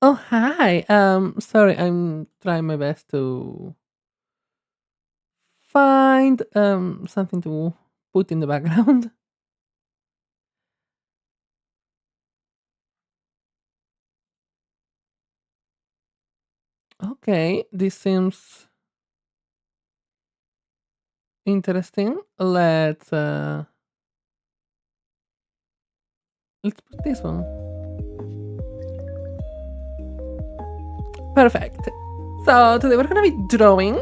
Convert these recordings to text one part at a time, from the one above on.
Oh, hi. Sorry, I'm trying my best to find something to put in the background. Okay, this seems interesting. Let's put this one. Perfect. So today we're gonna be drawing.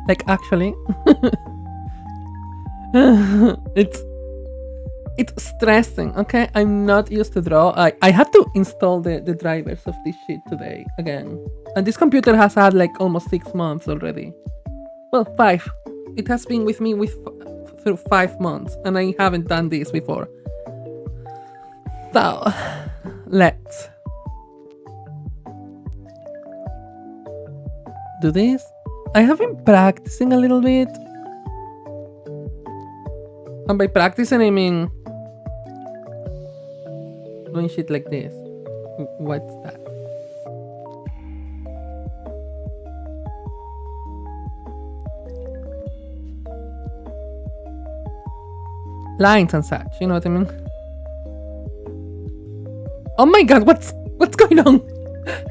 Like actually, it's it's stressing. Okay, I'm not used to draw. I had to install the drivers of this shit today again, and this computer has had like almost 6 months already. Well, five. It has been with me through 5 months, and I haven't done this before. So, let's do this. I have been practicing a little bit, and by practicing, I mean doing shit like this. What's that? Lines and such. You know what I mean? Oh my god, what's going on?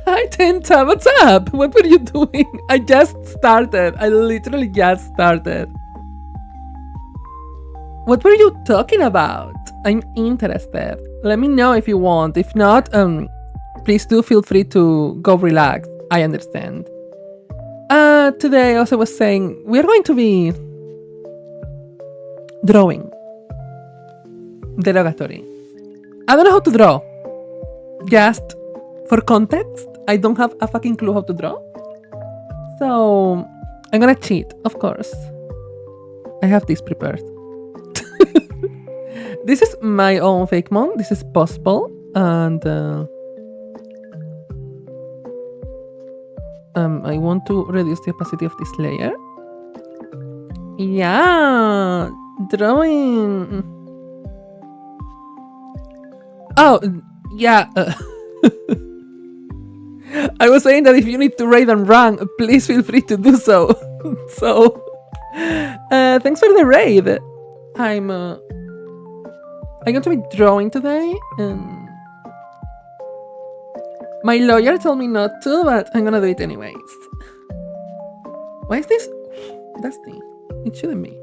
Hi Tenta, what's up? What were you doing? I just started. I literally just started. What were you talking about? I'm interested. Let me know if you want. If not, please do feel free to go relax. I understand. Today, as I was saying, we're going to be drawing. Derogatory. I don't know how to draw. Just for context, I don't have a fucking clue how to draw. So, I'm gonna cheat, of course. I have this prepared. This is my own Fakemon. This is possible. And I want to reduce the opacity of this layer. Yeah, drawing. Oh, yeah. I was saying that if you need to raid and run, please feel free to do so. So, thanks for the raid. I'm going to be drawing today, and my lawyer told me not to, but I'm gonna do it anyways. Why is this dusty? It shouldn't be.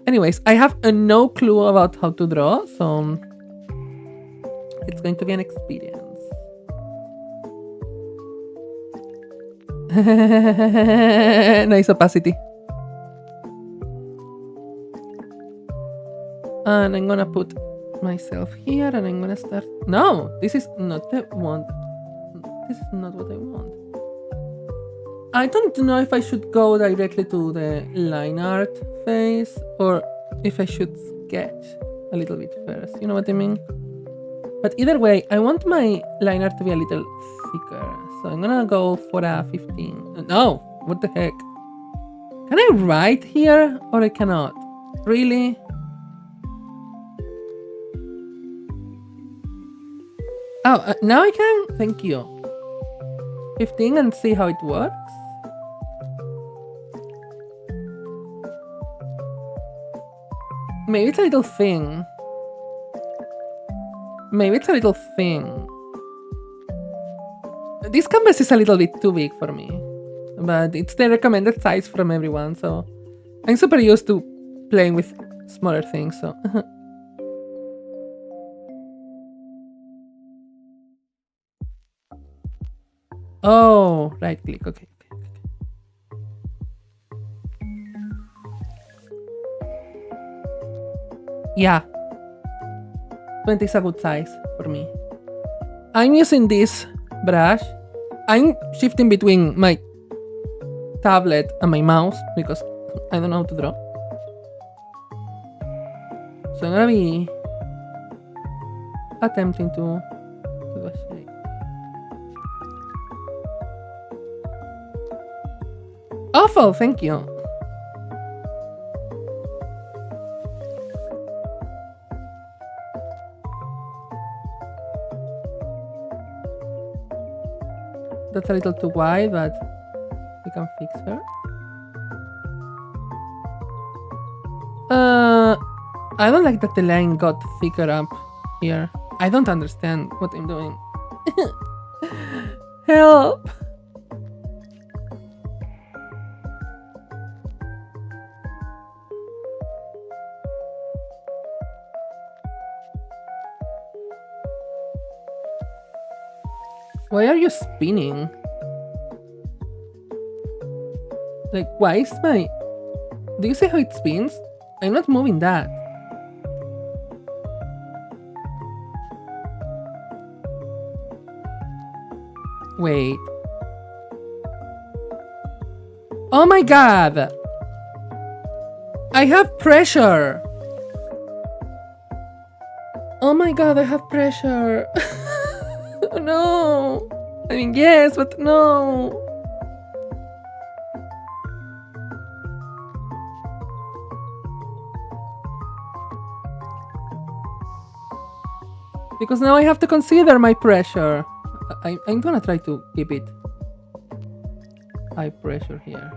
Anyways, I have no clue about how to draw, so it's going to be an experience. Nice opacity. And I'm gonna put myself here, and I'm gonna start. No, this is not the one. This is not what I want. I don't know if I should go directly to the line art phase or if I should sketch a little bit first. You know what I mean? But either way, I want my line art to be a little thicker. So I'm gonna go for a 15. No, what the heck? Can I write here or I cannot? Really? Oh, now I can? Thank you. 15 and see how it works. Maybe it's a little thing. Maybe it's a little thing. This canvas is a little bit too big for me. But it's the recommended size from everyone, so I'm super used to playing with smaller things, so. Oh, right click, okay. Yeah. 20 is a good size for me. I'm using this brush. I'm shifting between my tablet and my mouse because I don't know how to draw. So I'm gonna be attempting to do a shape. Awful, thank you. That's a little too wide, but we can fix her. I don't like that the line got thicker up here. I don't understand what I'm doing. Help! Why are you spinning? Like, why is my... Do you see how it spins? I'm not moving that. Wait. Oh my god! I have pressure! Oh my god, I have pressure! No! I mean, yes, but no! Because now I have to consider my pressure. I'm gonna try to keep it high pressure here.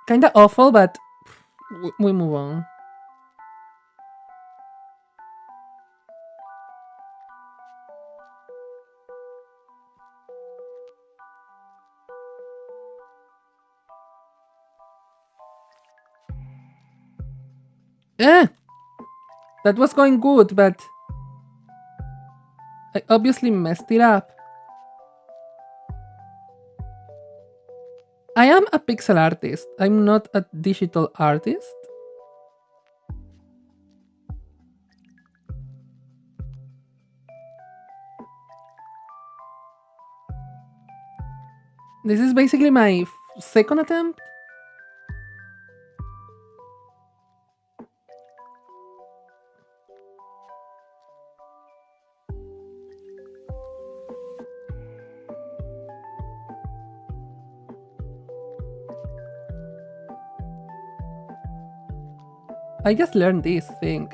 Kinda awful, but we move on. Eh! That was going good, but I obviously messed it up. I am a pixel artist. I'm not a digital artist. This is basically my second attempt. I just learned this thing.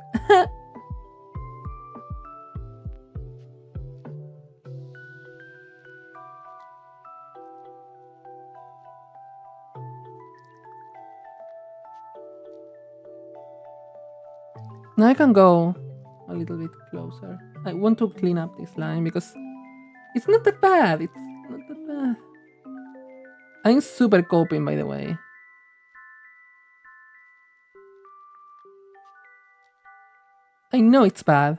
Now I can go a little bit closer. I want to clean up this line because it's not that bad. It's not that bad. I'm super coping, by the way. I know it's bad.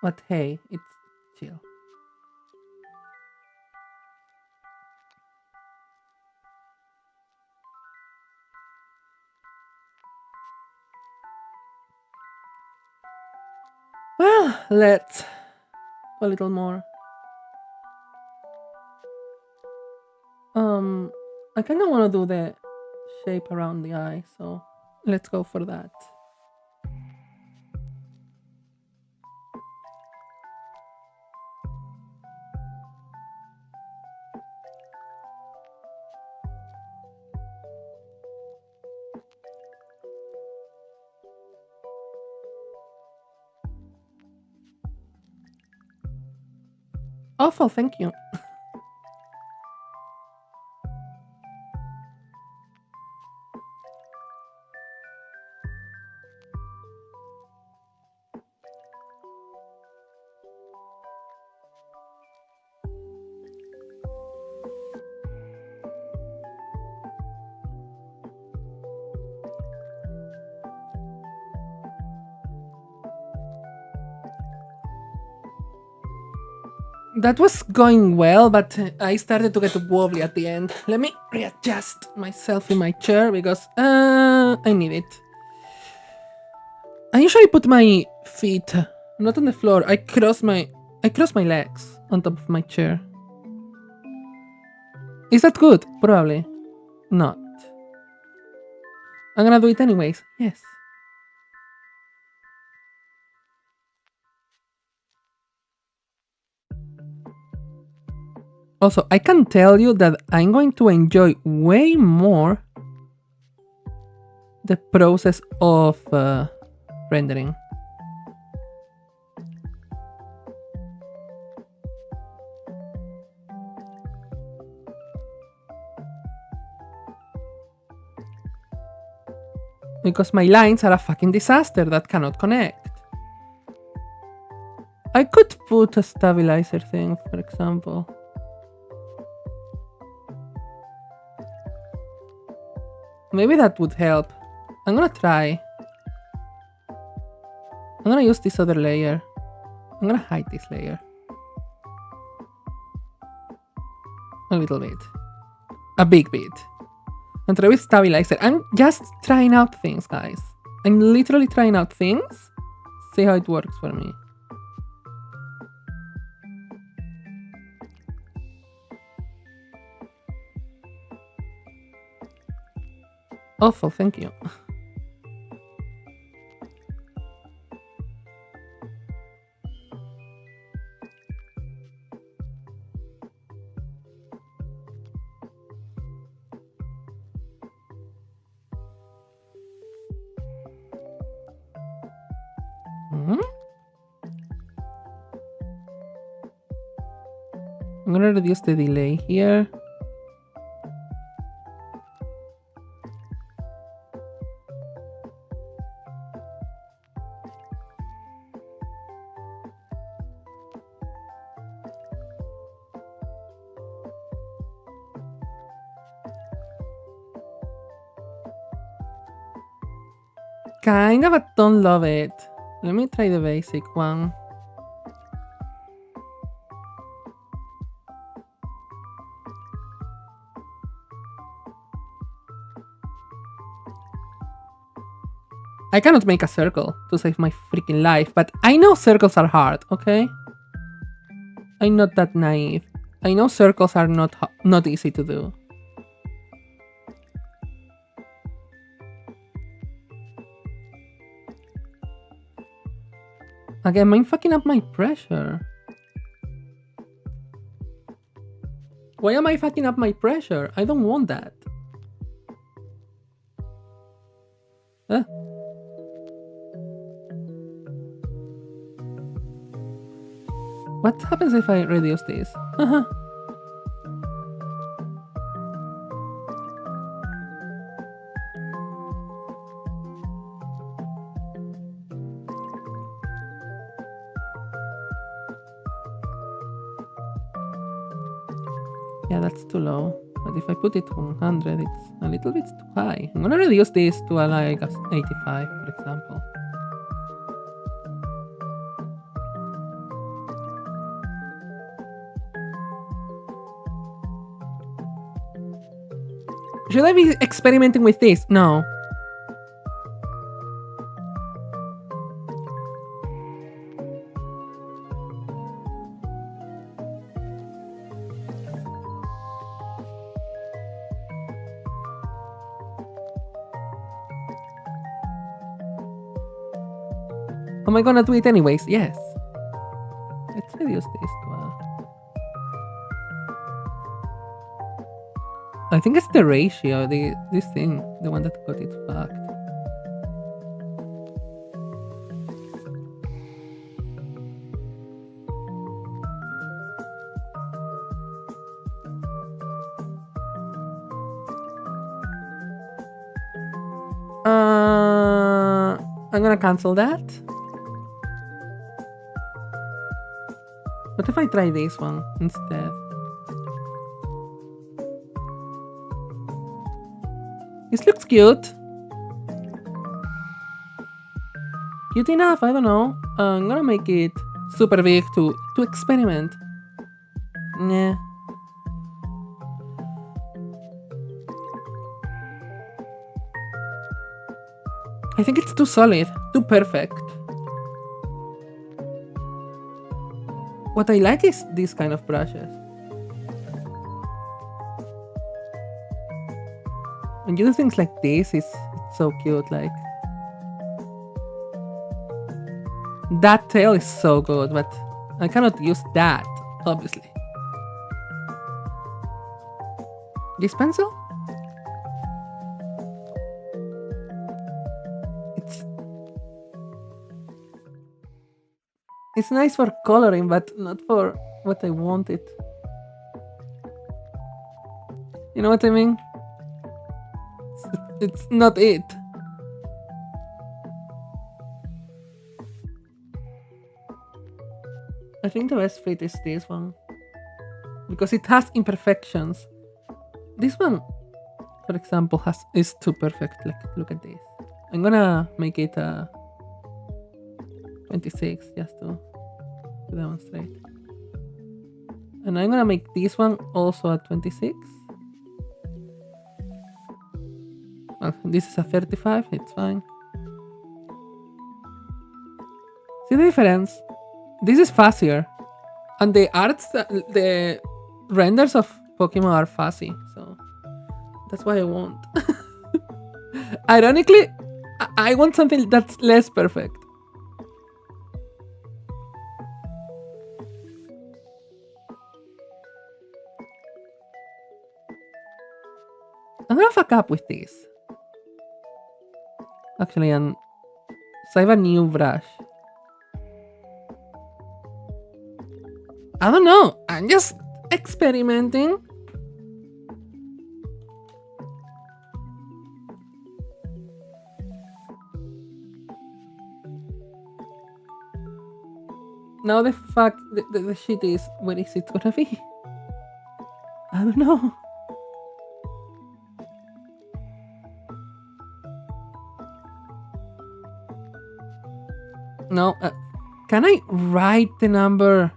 But hey, it's chill. Well, let's a little more. I kind of want to do the shape around the eye, so let's go for that. Awful, thank you. That was going well, but I started to get wobbly at the end. Let me readjust myself in my chair because I need it. I usually put my feet not on the floor. I cross my legs on top of my chair. Is that good? Probably not. I'm gonna do it anyways. Yes. Also, I can tell you that I'm going to enjoy way more the process of rendering. Because my lines are a fucking disaster that cannot connect. I could put a stabilizer thing, for example. Maybe that would help. I'm gonna try. I'm gonna use this other layer. I'm gonna hide this layer. A little bit. A big bit. And try with stabilizer. I'm just trying out things, guys. I'm literally trying out things. See how it works for me. Awful, thank you. I'm gonna reduce the delay here. Kind of, but don't love it. Let me try the basic one. I cannot make a circle to save my freaking life, but I know circles are hard, okay? I'm not that naive. I know circles are not easy to do. Again, I'm fucking up my pressure. Why am I fucking up my pressure? I don't want that. Huh? What happens if I reduce this? Yeah, that's too low. But if I put it to 100, it's a little bit too high. I'm gonna reduce this to like 85, for example. Should I be experimenting with this? No. Am I gonna do it anyways? Yes. Let's reduce this to I think it's the ratio, this thing, the one that got it fucked. I'm gonna cancel that. What if I try this one instead? This looks cute. Cute enough, I don't know. I'm gonna make it super big to experiment. Nah. I think it's too solid, too perfect. What I like is these kind of brushes. When you do things like this, it's so cute, like... That tail is so good, but I cannot use that, obviously. This pencil? It's nice for coloring, but not for what I wanted. You know what I mean? It's not it. I think the best fit is this one. Because it has imperfections. This one, for example, is too perfect. Like, look at this. I'm gonna make it 26 just to demonstrate. And I'm gonna make this one also a 26. Well, this is a 35, it's fine. See the difference? This is fuzzier. And the arts, the renders of Pokemon are fuzzy, so that's why I want. Ironically, I want something that's less perfect. I'm gonna fuck up with this. Actually, so I have a new brush. I don't know. I'm just experimenting. Now the shit is, where is it gonna be? I don't know. No, can I write the number?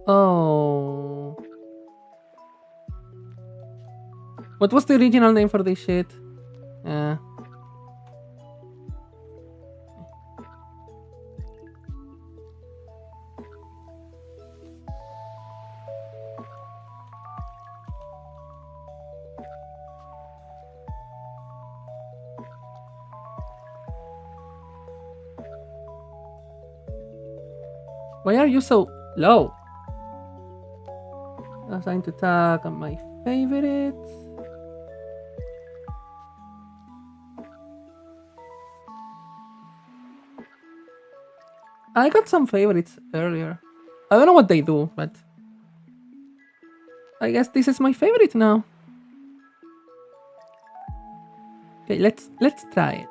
Oh. What was the original name for this shit? Why are you so low? Assign to tag on my favorites. I got some favorites earlier. I don't know what they do, but I guess this is my favorite now. Okay, let's try it.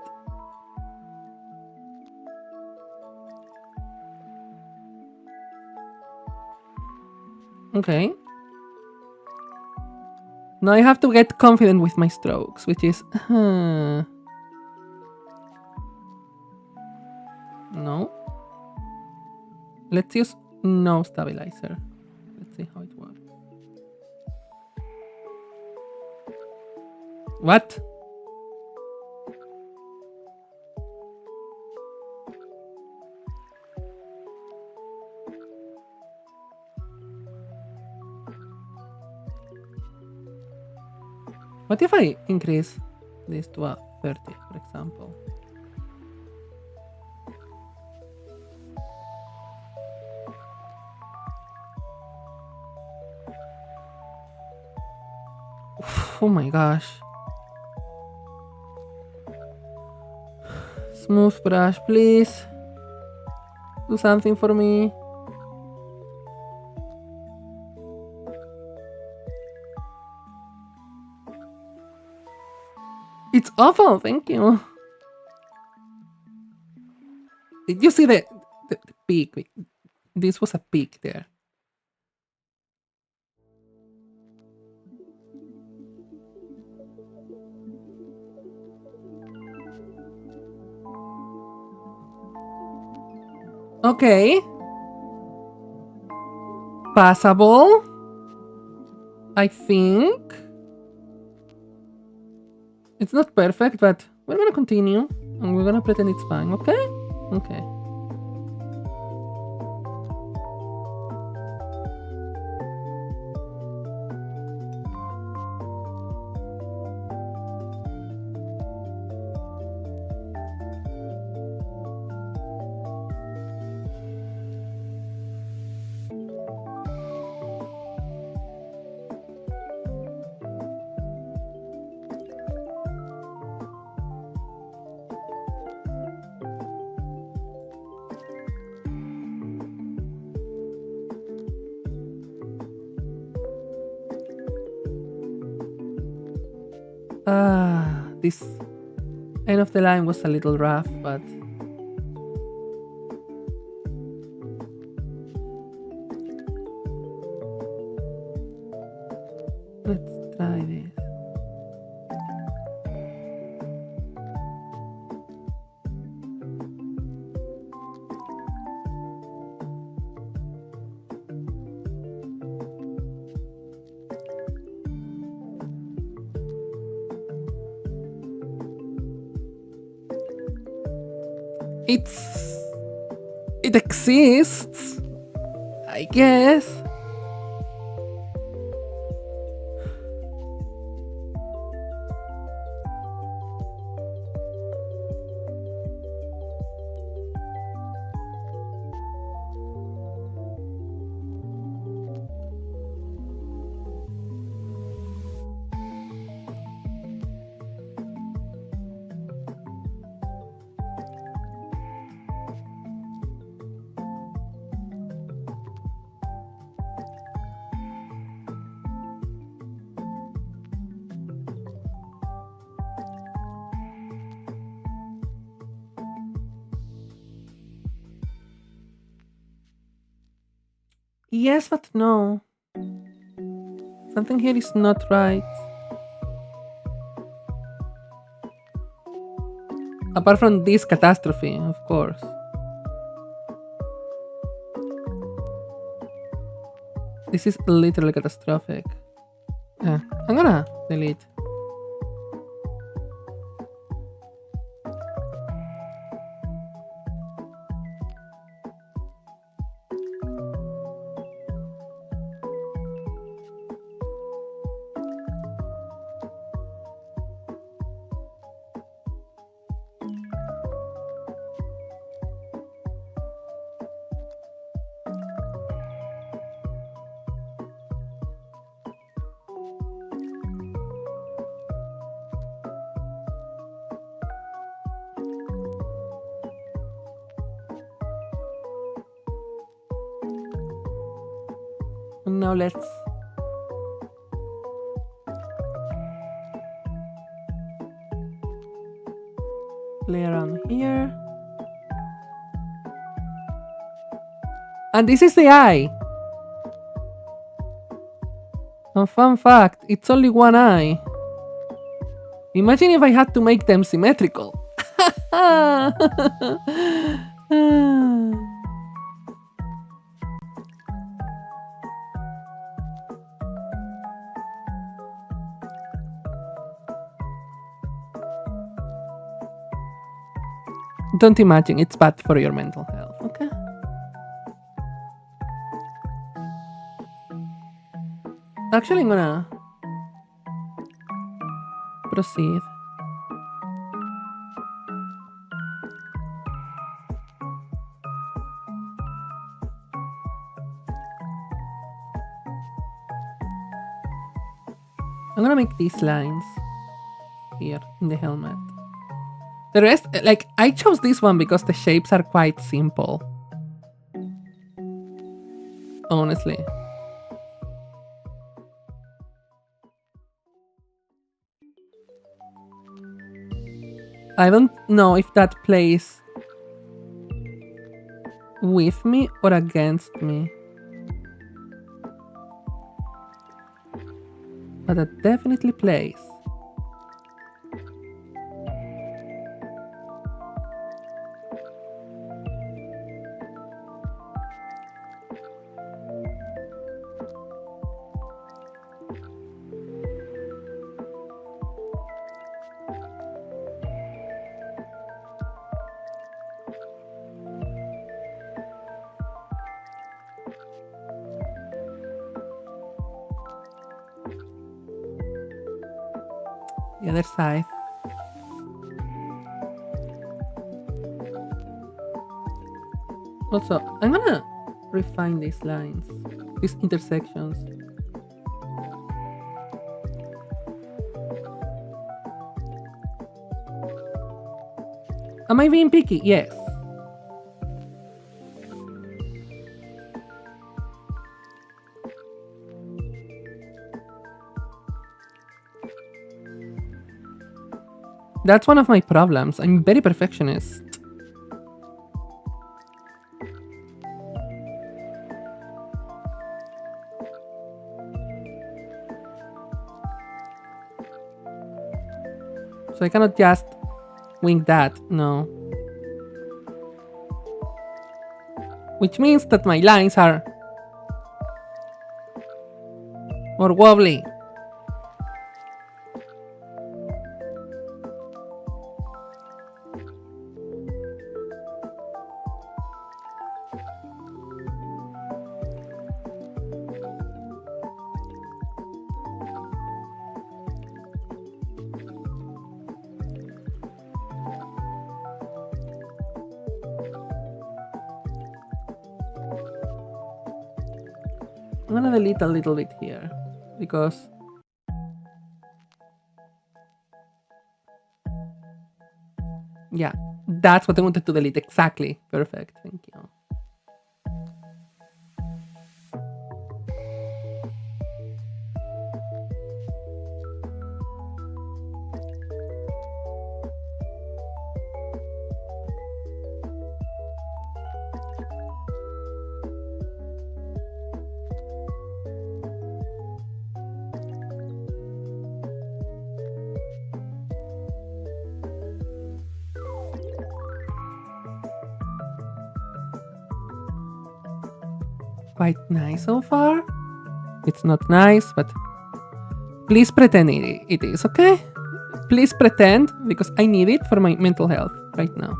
Okay. Now I have to get confident with my strokes, which is... No. Let's use no stabilizer. Let's see how it works. What? What if I increase this to a 30, for example? Oh my gosh. Smooth brush, please. Do something for me. It's awful, thank you. Did you see the peak? This was a peak there. Okay. Passable. I think. It's not perfect, but we're gonna continue. And we're gonna pretend it's fine, okay? Okay. This end of the line was a little rough, but let's try this. It exists, I guess. Yes, but no. Something here is not right. Apart from this catastrophe, of course. This is literally catastrophic. I'm gonna delete. And now let's play around here. And this is the eye. And fun fact, it's only one eye. Imagine if I had to make them symmetrical. Don't imagine, it's bad for your mental health, okay? Actually, I'm gonna proceed. I'm gonna make these lines here in the helmet. The rest, like, I chose this one because the shapes are quite simple. Honestly. I don't know if that plays with me or against me. But that definitely plays. The other side. Also, I'm gonna refine these lines, these intersections. Am I being picky? Yes. That's one of my problems. I'm very perfectionist. So I cannot just wing that, no. Which means that my lines are more wobbly. I'm gonna delete a little bit here because yeah, that's what I wanted to delete exactly. Perfect, thank you. Quite nice so far. It's not nice, but please pretend it is, okay? Please pretend, because I need it for my mental health right now.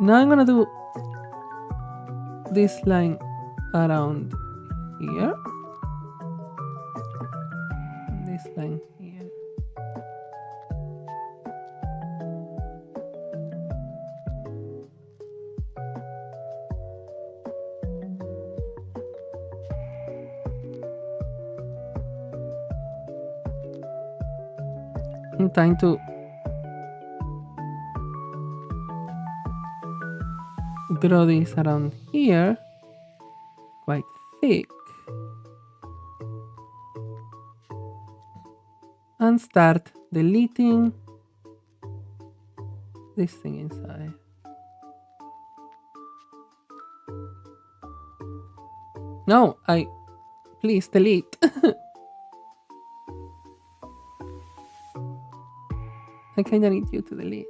Now I'm gonna do this line around here. This line here. I'm trying to draw this around here, quite thick, and start deleting this thing inside. No, please delete. I kinda need you to delete.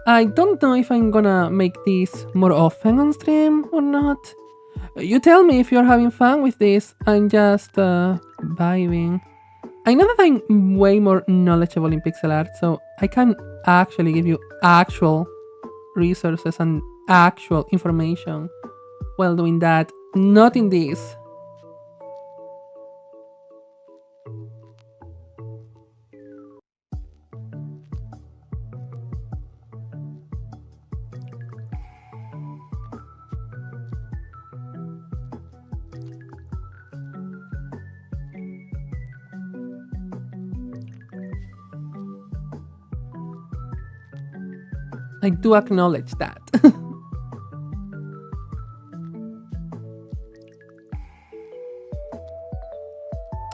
I don't know if I'm gonna make this more often on stream or not. You tell me if you're having fun with this. I'm just vibing. I know that I'm way more knowledgeable in pixel art, so I can actually give you actual resources and actual information while doing that. Not in this. I do acknowledge that.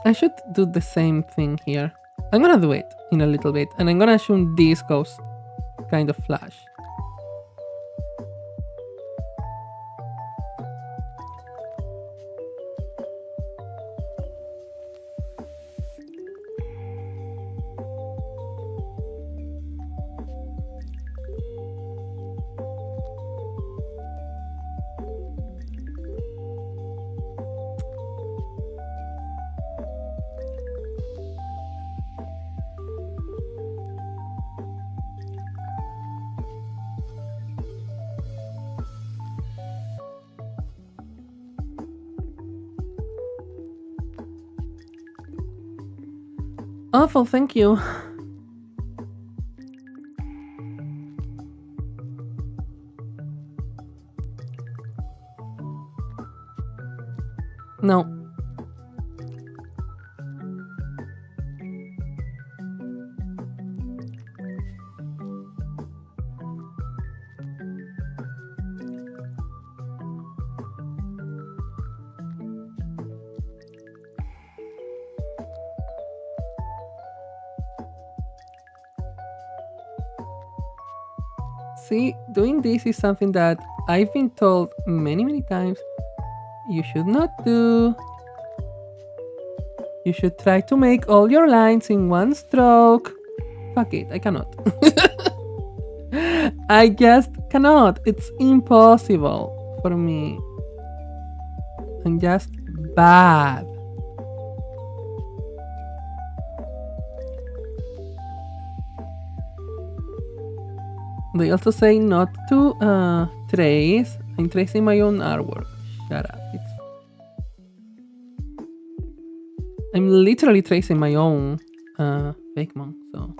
I should do the same thing here. I'm gonna do it in a little bit, and I'm gonna assume this goes kind of flash. Awful, thank you. No. See, doing this is something that I've been told many, many times you should not do. You should try to make all your lines in one stroke. Fuck it, I cannot. I just cannot. It's impossible for me. I'm just bad. They also say not to trace. I'm tracing my own artwork. Shut up. I'm literally tracing my own Fakemon, so.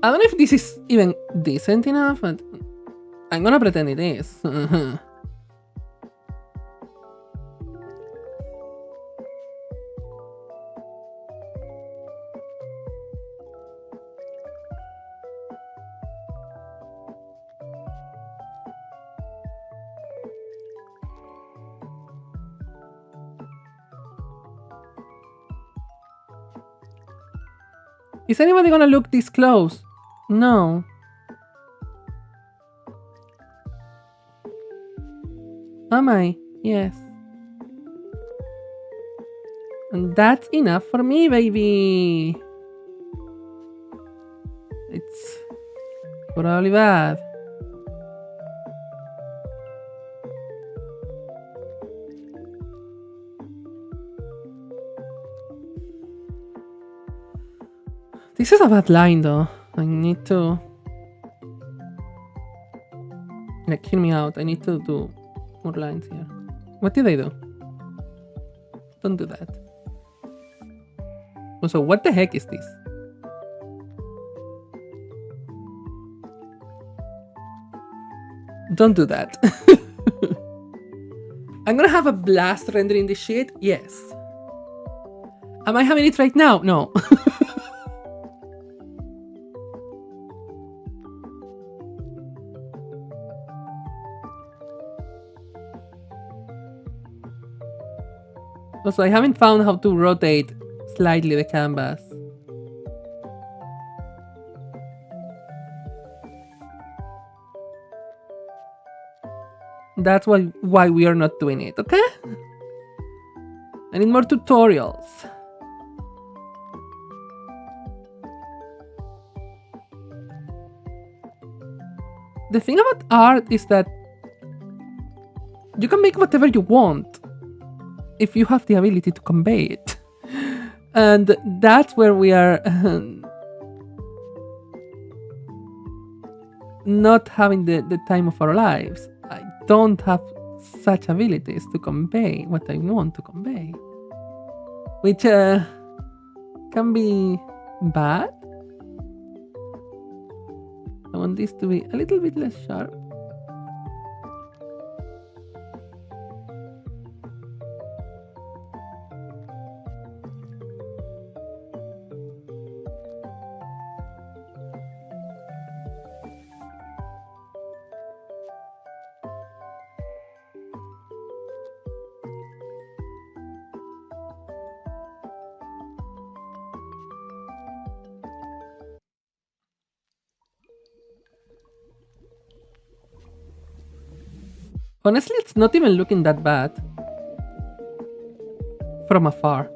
I don't know if this is even decent enough, but I'm gonna pretend it is. Is anybody gonna look this close? No. Am I? Yes. And that's enough for me, baby. It's probably bad. This is a bad line though. I need to... Like, hear me out. I need to do more lines here. What did I do? Don't do that. Also, what the heck is this? Don't do that. I'm gonna have a blast rendering this shit? Yes. Am I having it right now? No. Also, I haven't found how to rotate slightly the canvas. That's why we are not doing it, okay? I need more tutorials. The thing about art is that you can make whatever you want if you have the ability to convey it. And that's where we are not having the time of our lives. I don't have such abilities to convey what I want to convey, which can be bad. I want this to be a little bit less sharp. Honestly, it's not even looking that bad from afar.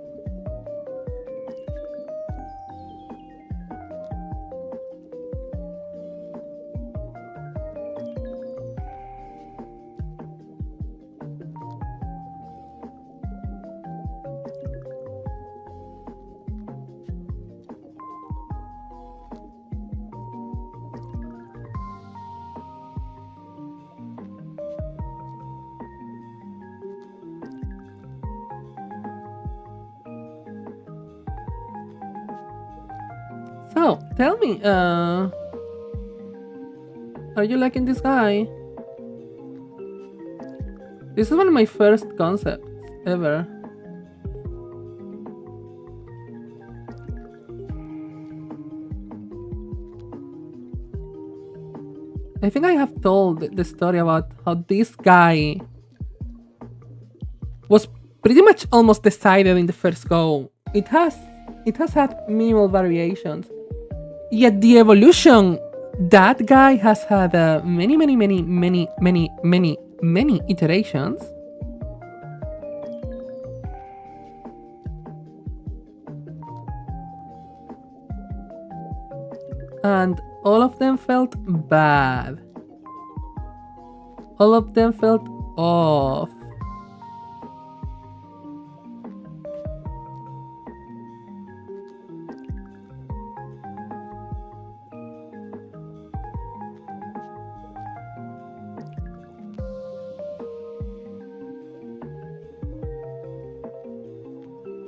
So, tell me, are you liking this guy? This is one of my first concepts ever. I think I have told the story about how this guy was pretty much almost decided in the first go. It has had minimal variations. Yet the evolution, that guy has had many iterations. And all of them felt bad. All of them felt off.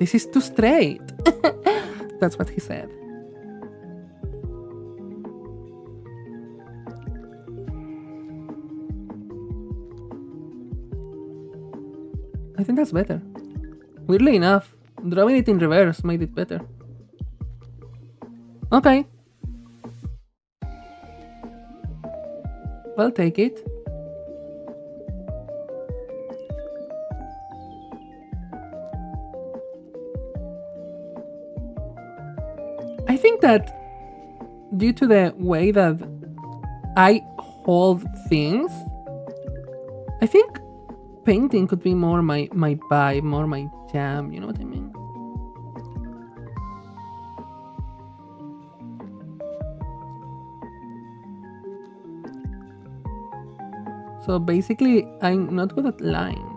This is too straight. That's what he said. I think that's better. Weirdly enough, drawing it in reverse made it better. Okay. I'll take it. I think that due to the way that I hold things, I think painting could be more my vibe, more my jam, you know what I mean? So basically, I'm not good at lines.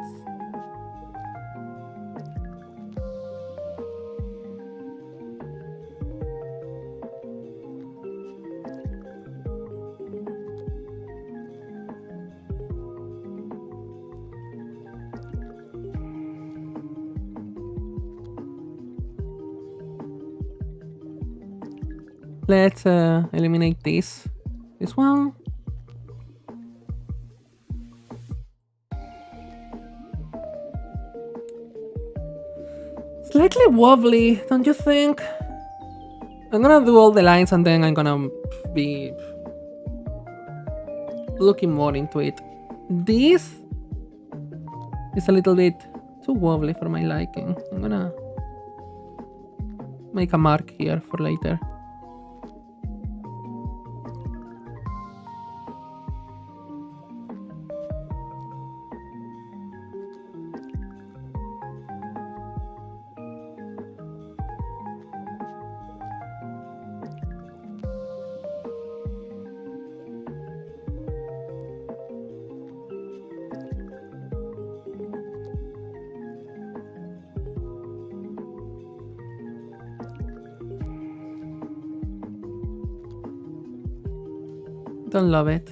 Let's eliminate this. This one. Slightly wobbly, don't you think? I'm gonna do all the lines and then I'm gonna be looking more into it. This is a little bit too wobbly for my liking. I'm gonna make a mark here for later. Don't love it.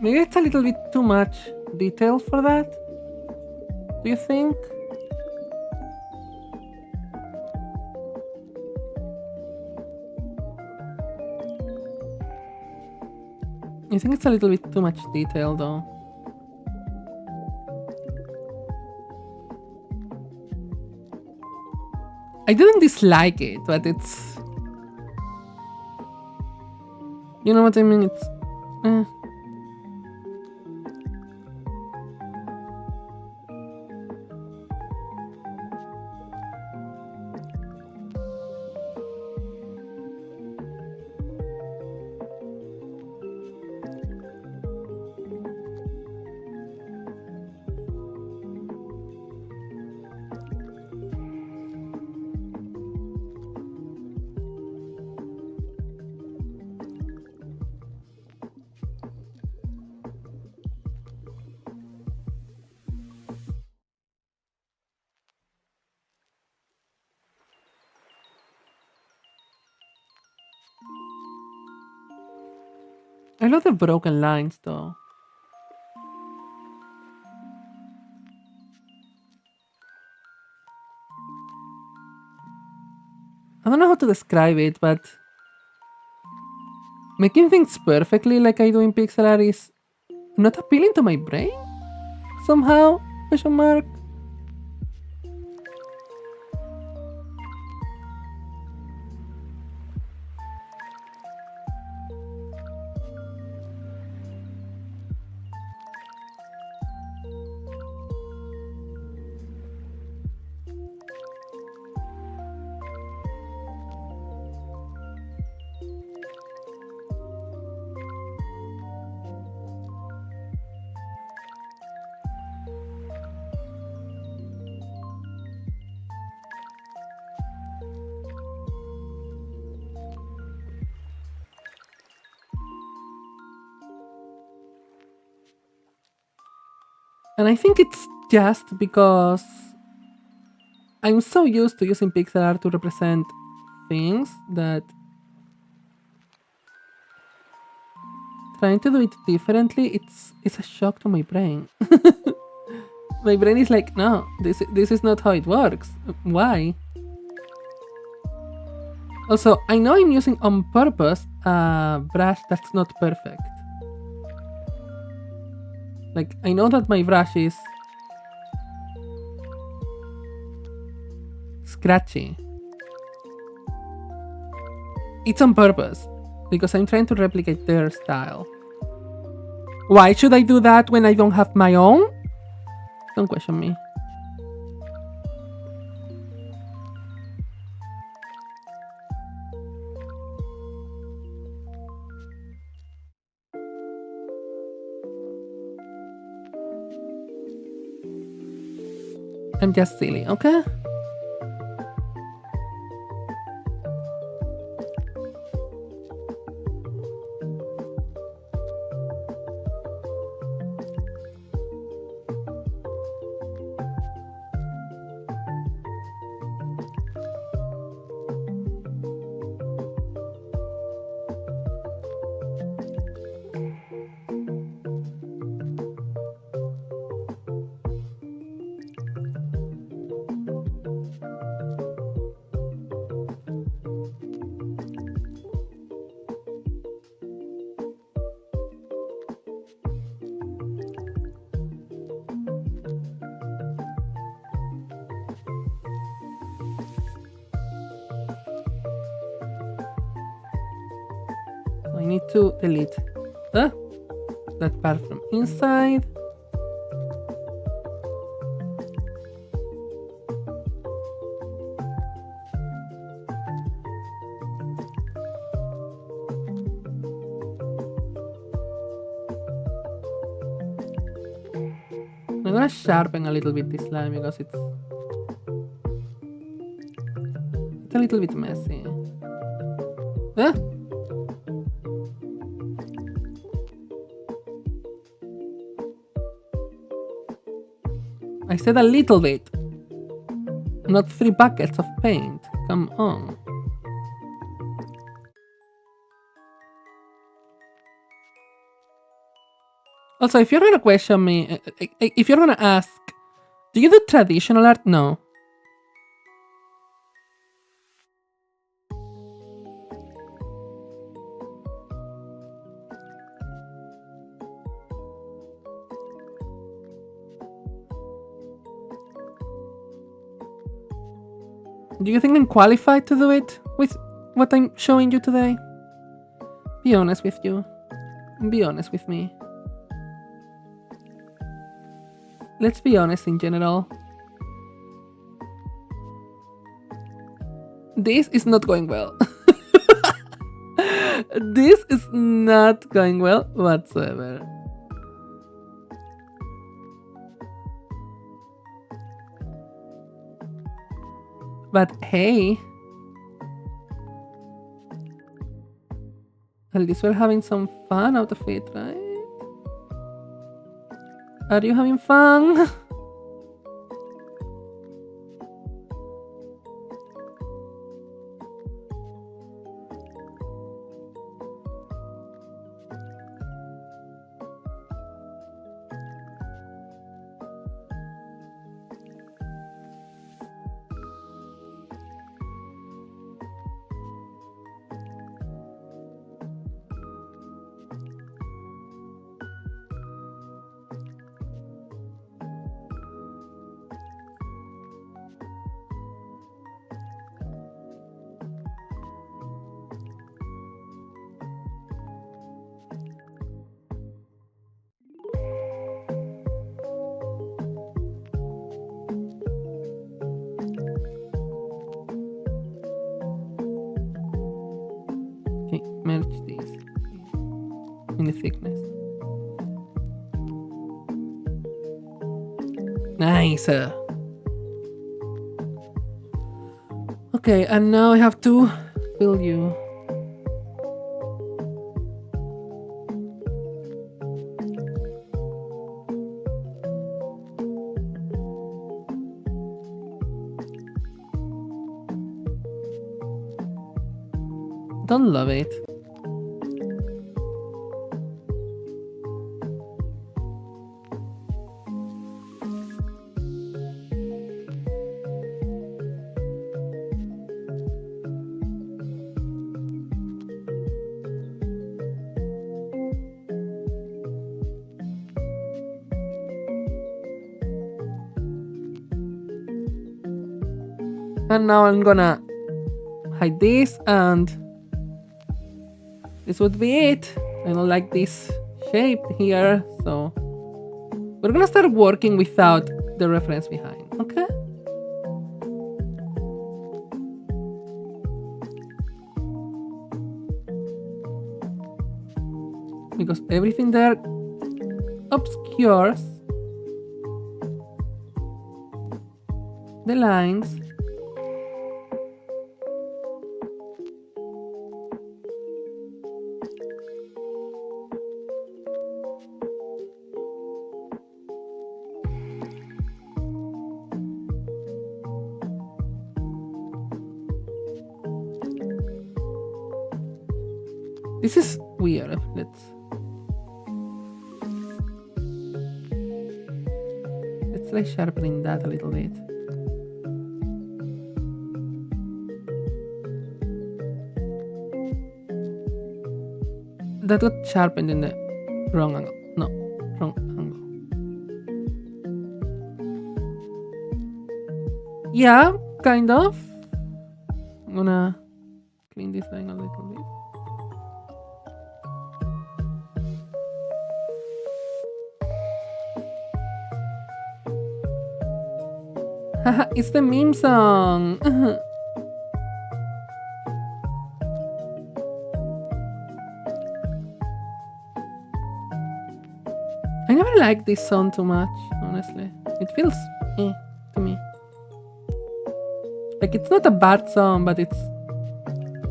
Maybe it's a little bit too much detail for that. Do you think? I think it's a little bit too much detail though. I didn't dislike it, but it's... You know what I mean? It's... I love the broken lines though. I don't know how to describe it, but making things perfectly like I do in pixel art is not appealing to my brain somehow? Question mark. And I think it's just because I'm so used to using pixel art to represent things that trying to do it differently, it's a shock to my brain. My brain is like, no, this is not how it works. Why? Also, I know I'm using on purpose a brush that's not perfect. Like, I know that my brush is scratchy. It's on purpose, because I'm trying to replicate their style. Why should I do that when I don't have my own? Don't question me. I'm just silly, okay? I need to delete that part from inside. I'm gonna sharpen a little bit this line because it's a little bit messy. I said a little bit, not 3 buckets of paint. Come on. Also, if you're gonna question me, if you're gonna ask, do you do traditional art? No. Do you think I'm qualified to do it with what I'm showing you today? Be honest with you. Be honest with me. Let's be honest in general. This is not going well. This is not going well whatsoever. But hey, at least we're having some fun out of it, right? Are you having fun? Okay, merge these in the thickness. Nice. Okay, and now I have to fill you. Don't love it. And now I'm gonna hide this, and this would be it. I don't like this shape here, so we're gonna start working without the reference behind, okay? Because everything there obscures the lines. This is weird. Let's try sharpening that a little bit. That got sharpened in the wrong angle. No, wrong angle. Yeah, kind of. I'm gonna clean this line a little bit. Haha, it's the meme song. I never liked this song too much, honestly. It feels to me. Like, it's not a bad song, but it's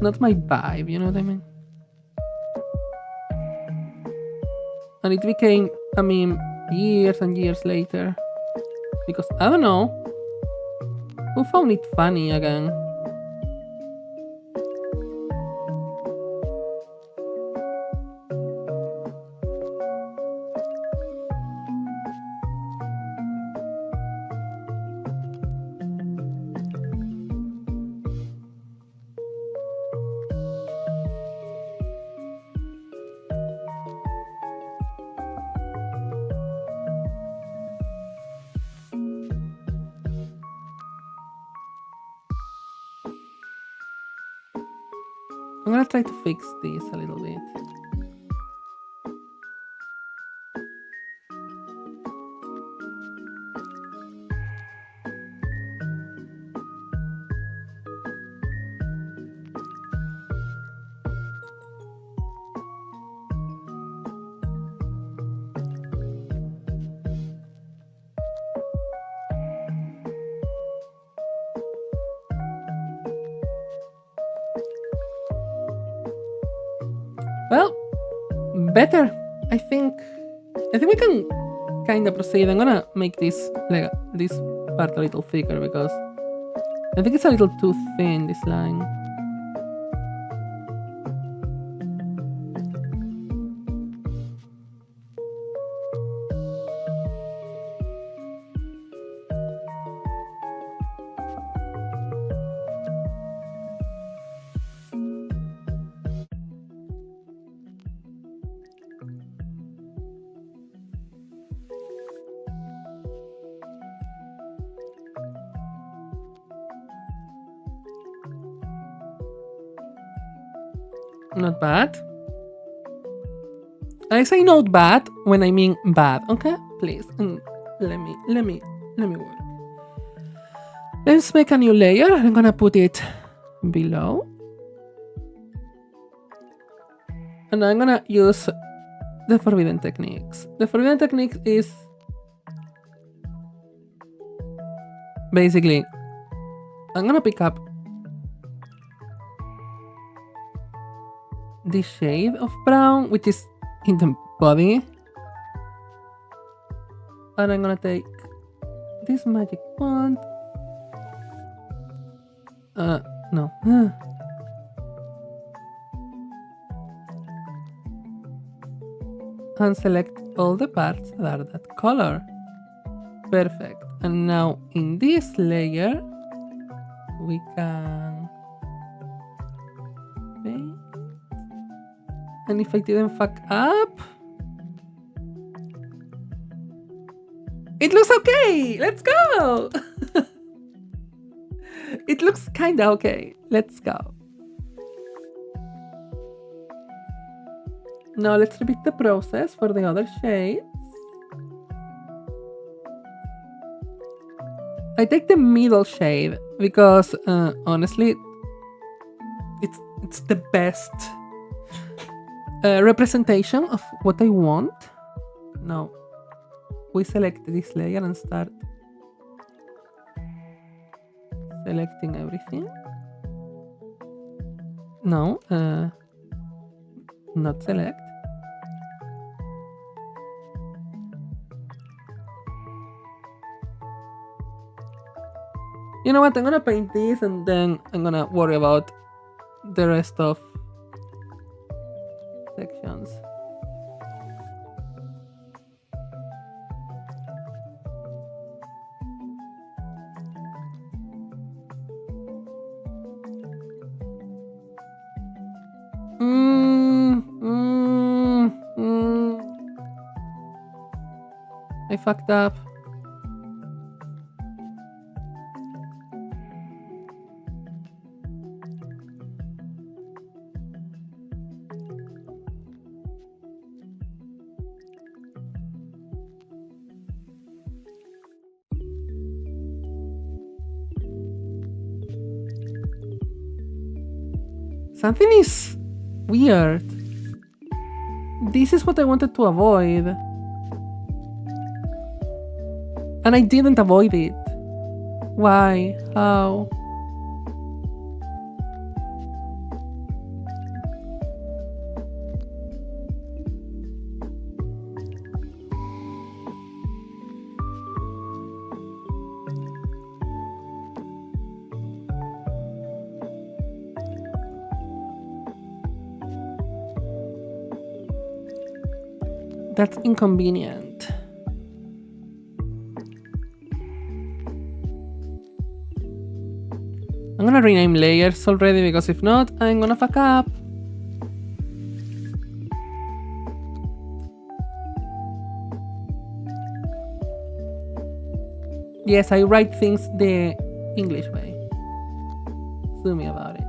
not my vibe, you know what I mean? And it became a meme years and years later. Because, I don't know, who found it funny again? I'm gonna try to fix this a little bit. Well, better. I think we can kind of proceed. I'm gonna make this part a little thicker because I think it's a little too thin, this line. Not bad. I say not bad when I mean bad. Okay, please. Let me work. Let's make a new layer. I'm gonna put it below. And I'm gonna use the forbidden techniques. The forbidden technique is basically I'm gonna pick up this shade of brown, which is in the body, and I'm gonna take this magic wand. No. And select all the parts that are that color. Perfect. And now in this layer, we can paint. And if I didn't fuck up, it looks okay. Let's go. It looks kinda okay. Let's go. Now let's repeat the process for the other shades. I take the middle shade because honestly, it's the best representation of what I want. Now we select this layer and start selecting everything. No, not select. You know what? I'm gonna paint this and then I'm gonna worry about the rest of sections. I fucked up. Something is weird. This is what I wanted to avoid. And I didn't avoid it. Why? How? That's inconvenient. I'm gonna rename layers already because if not, I'm gonna fuck up. Yes, I write things the English way. Sue me about it.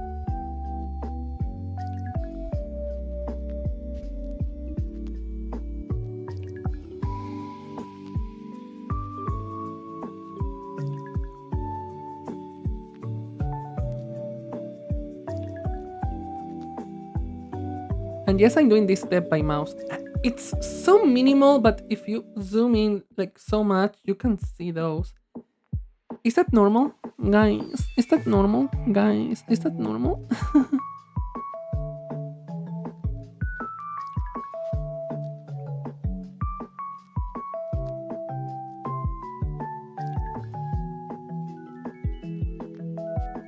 And yes, I'm doing this step by mouse. It's so minimal, but if you zoom in like so much, you can see those. Is that normal, guys? Is that normal, guys? Is that normal?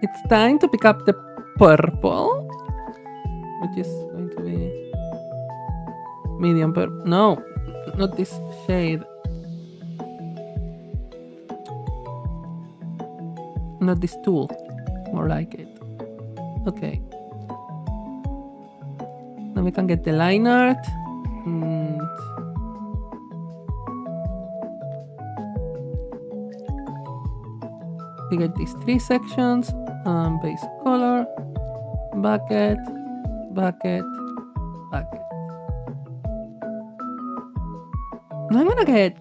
It's time to pick up the purple, which is going to be medium purple. No, not this shade. Not this tool. More like it. Okay. Now we can get the line art. And we get these 3 sections. Base color, bucket, bucket, bucket. Now I'm gonna get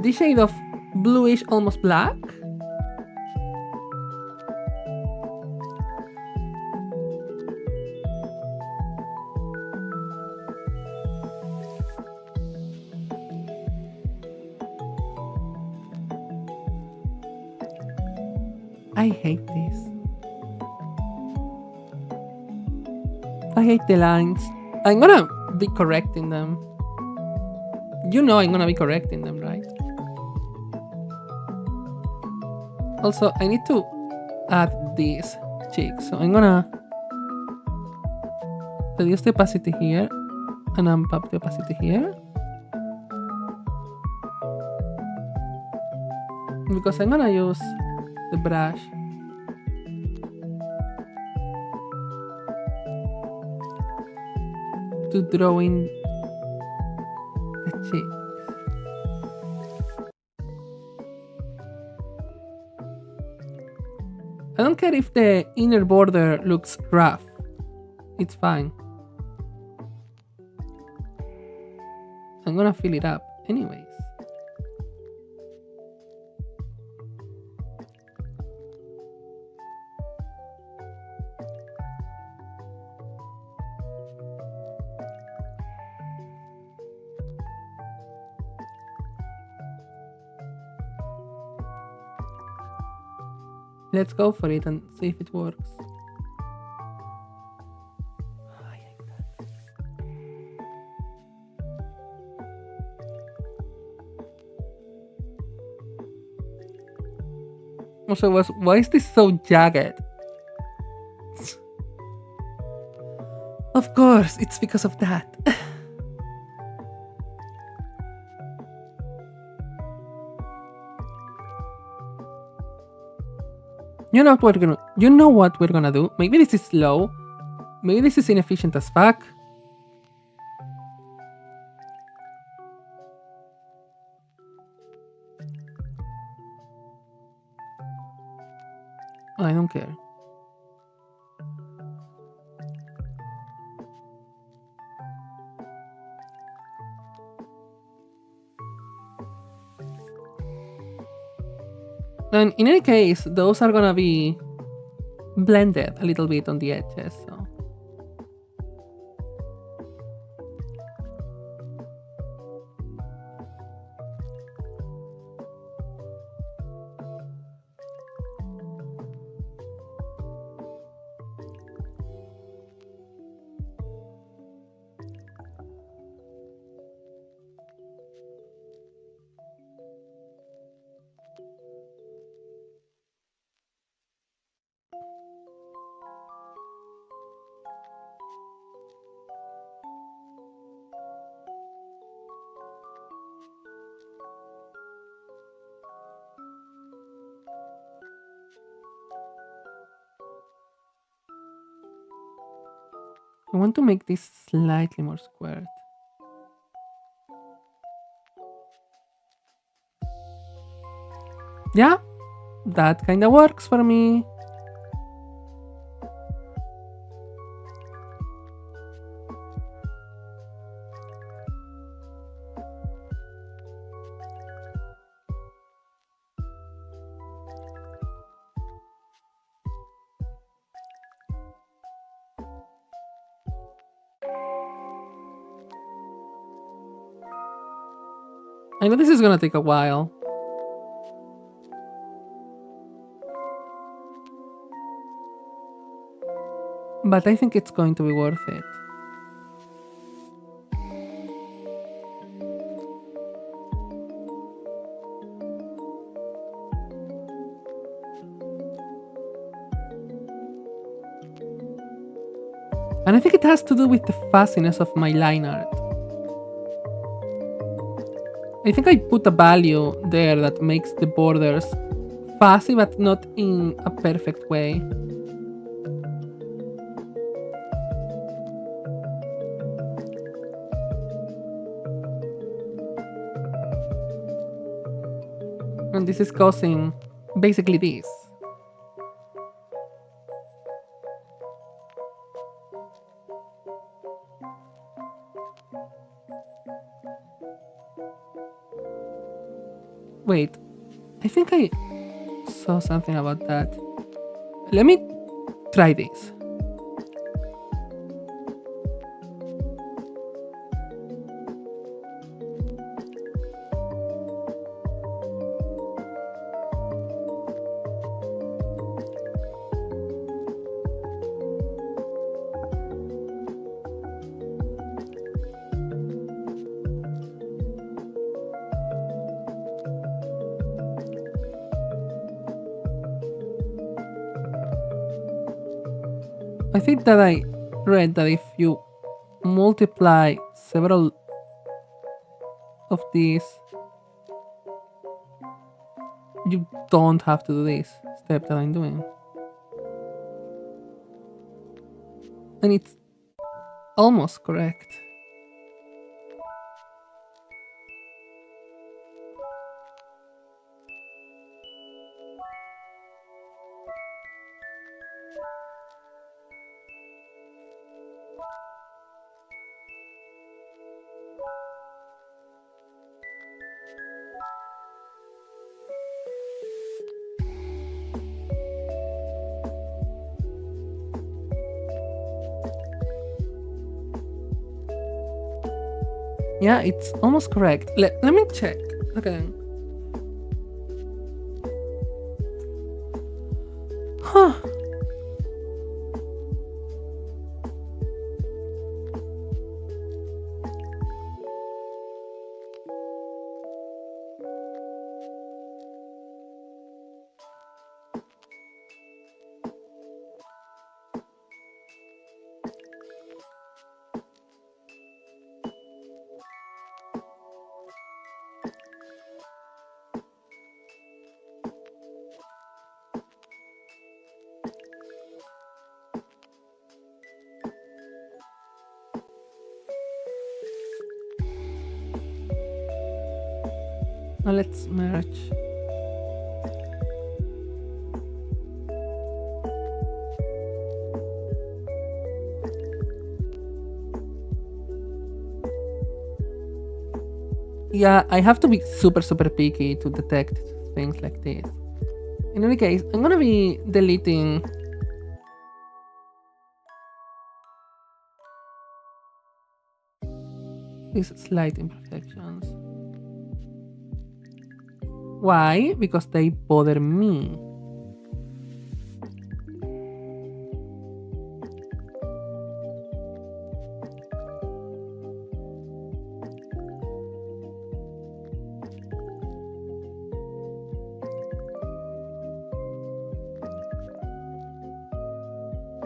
this shade of bluish, almost black. I hate this. I hate the lines. I'm gonna be correcting them. You know I'm gonna be correcting them, right? Also, I need to add these cheeks. So I'm gonna reduce the opacity here and amp up the opacity here. Because I'm gonna use the brush to draw in the cheeks. I don't care if the inner border looks rough. It's fine. I'm gonna fill it up anyways. Let's go for it and see if it works. I hate that. Also, why is this so jagged? Of course, it's because of that. You know what we're gonna do? Maybe this is slow. Maybe this is inefficient as fuck. I don't care. And in any case, those are gonna be blended a little bit on the edges. So. I want to make this slightly more squared. Yeah, that kind of works for me. I know this is gonna take a while. But I think it's going to be worth it. And I think it has to do with the fuzziness of my line art. I think I put a value there that makes the borders fuzzy, but not in a perfect way. And this is causing basically this. Wait, I think I saw something about that. Let me try this. I think that I read that if you multiply several of these, you don't have to do this step that I'm doing. And it's almost correct. Yeah, it's almost correct. Let me check. Okay. Huh. Now let's merge. Yeah, I have to be super picky to detect things like this. In any case, I'm gonna be deleting these slight imperfections. Why? Because they bother me.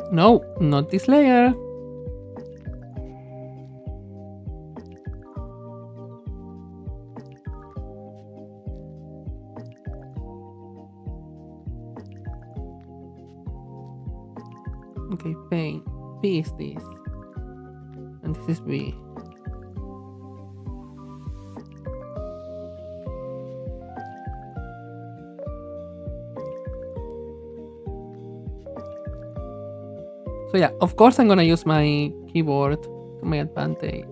No, not this layer. Okay, paint. P is this. And this is B. So yeah, of course I'm gonna use my keyboard to my advantage.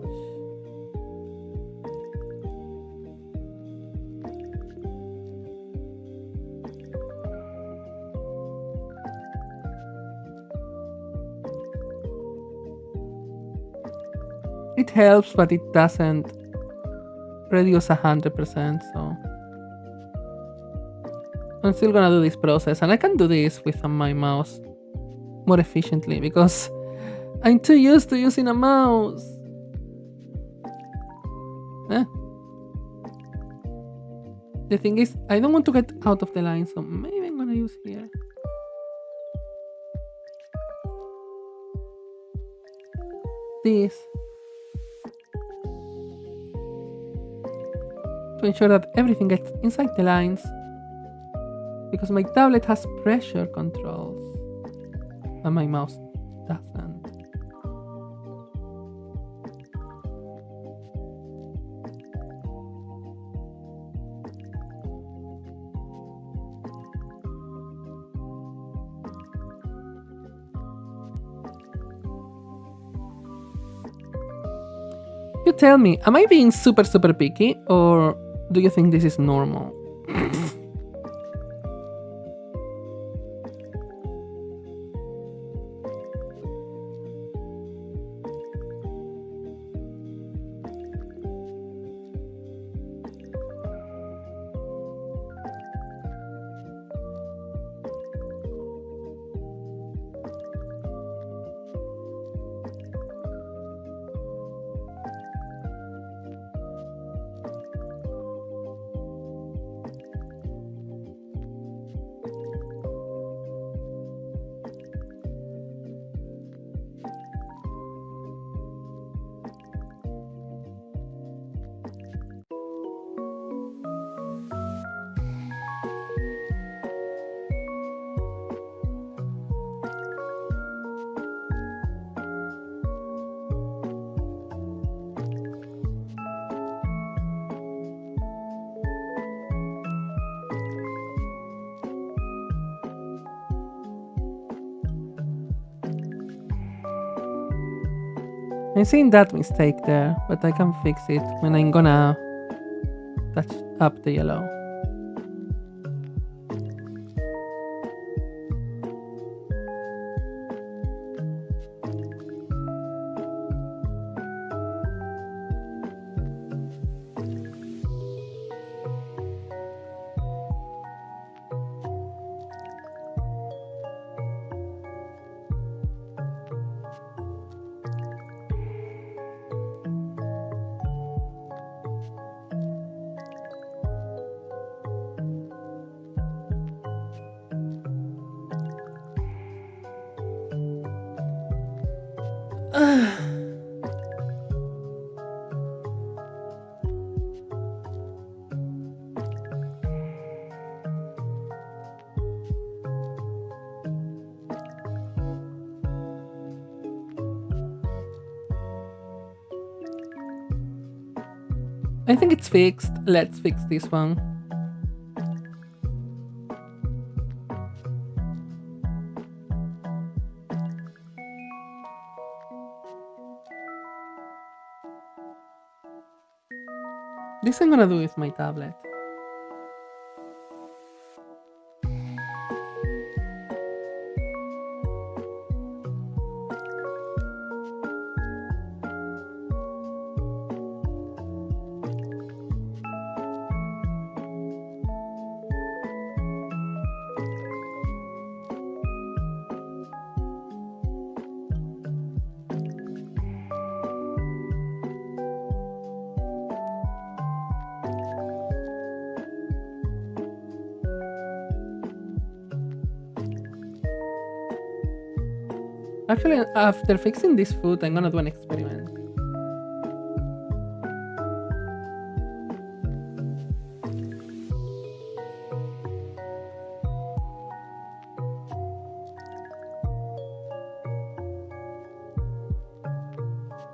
It helps, but it doesn't reduce 100%, so I'm still gonna do this process, and I can do this with my mouse more efficiently because I'm too used to using a mouse. The thing is, I don't want to get out of the line, so maybe I'm gonna use here. This. To ensure that everything gets inside the lines. Because my tablet has pressure controls. And my mouse doesn't. You tell me, am I being super picky, or do you think this is normal? I'm seeing that mistake there, but I can fix it when I'm gonna touch up the yellow. I think it's fixed. Let's fix this one. This I'm gonna do with my tablet. Actually, after fixing this foot, I'm gonna do an experiment.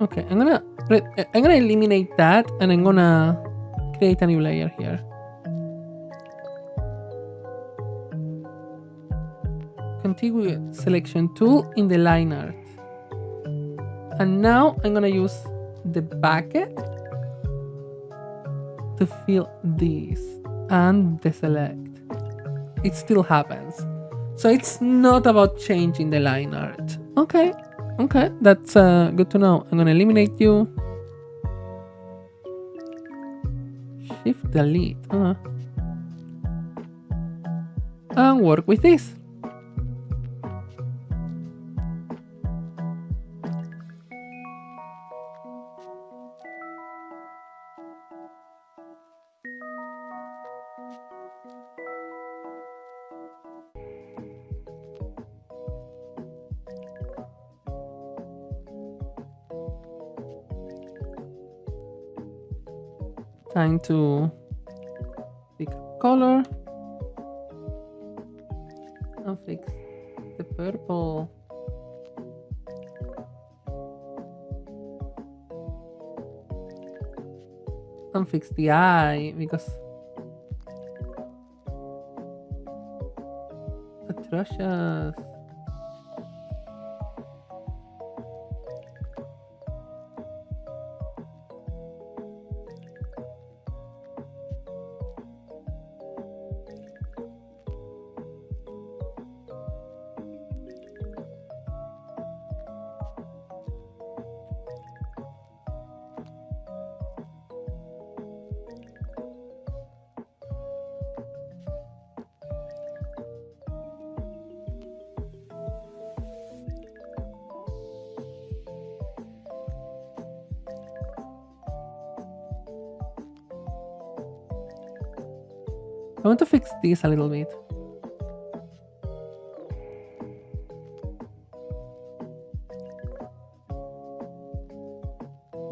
Okay, I'm gonna eliminate that, and I'm gonna create a new layer here. Contiguous selection tool in the line art. And now I'm gonna use the bucket to fill this and deselect. It still happens. So it's not about changing the line art. Okay, that's good to know. I'm gonna eliminate you. Shift delete. And work with this. Time to pick a color and fix the purple. And fix the eye because atrocious. I want to fix this a little bit.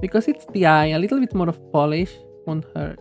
Because it's the eye, a little bit more of polish won't hurt.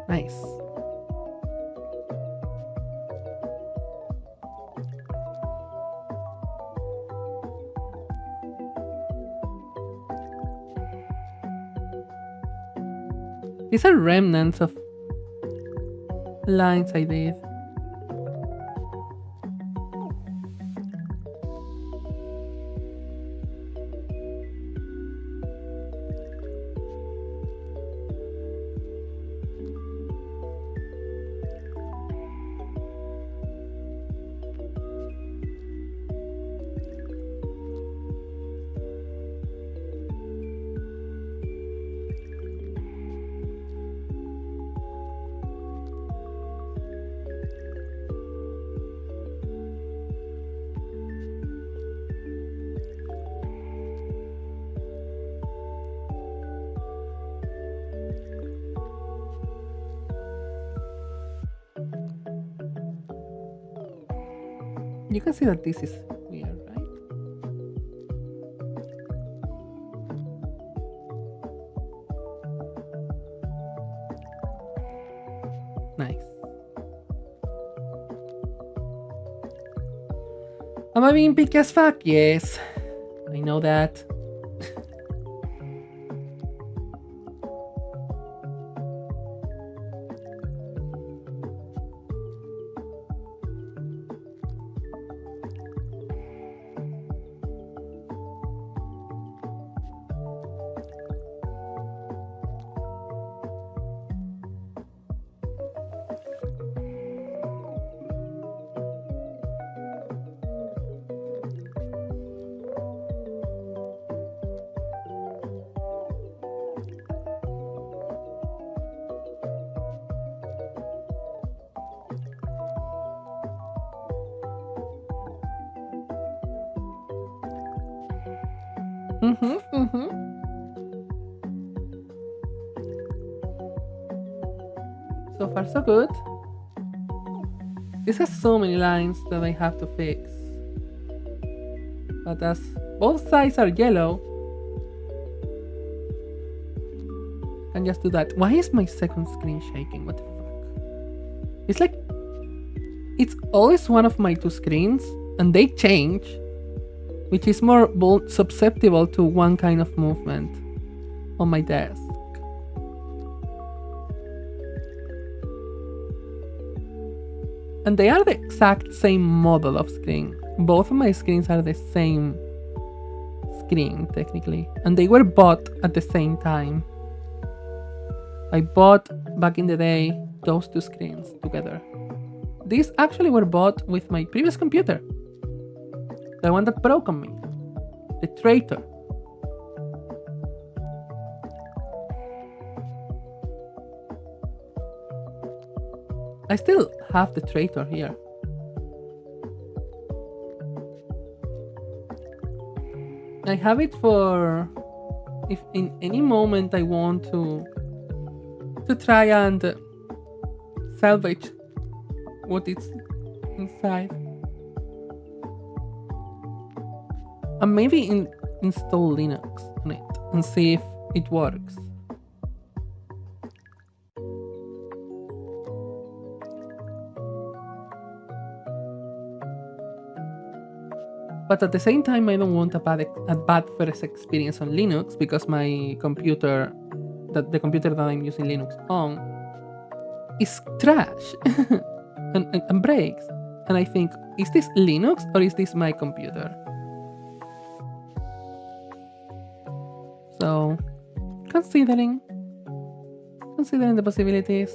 Nice. These are remnants of lines I did. You can see that this is weird, right? Nice. Am I being picky as fuck? Yes. I know that. Mm-hmm, mm-hmm. So far, so good. This has so many lines that I have to fix. But as both sides are yellow, I can just do that. Why is my second screen shaking? What the fuck? It's like it's always one of my two screens, and they change, which is more susceptible to one kind of movement on my desk. And they are the exact same model of screen. Both of my screens are the same screen, technically. And they were bought at the same time. I bought, back in the day, those two screens together. These actually were bought with my previous computer. The one that broke on me. The traitor. I still have the traitor here. I have it for if in any moment I want to try and salvage what is inside. And maybe install Linux on it and see if it works. But at the same time, I don't want a bad first experience on Linux because my computer, the computer that I'm using Linux on, is trash and breaks. And I think, is this Linux or is this my computer? So, considering the possibilities.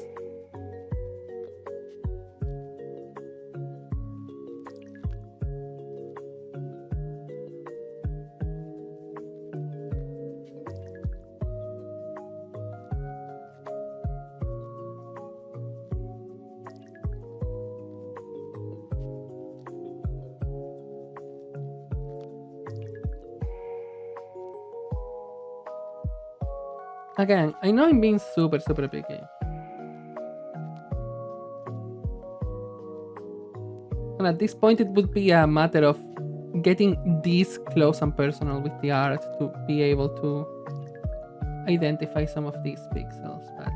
Again, I know I'm being super picky. And at this point, it would be a matter of getting this close and personal with the art to be able to identify some of these pixels, but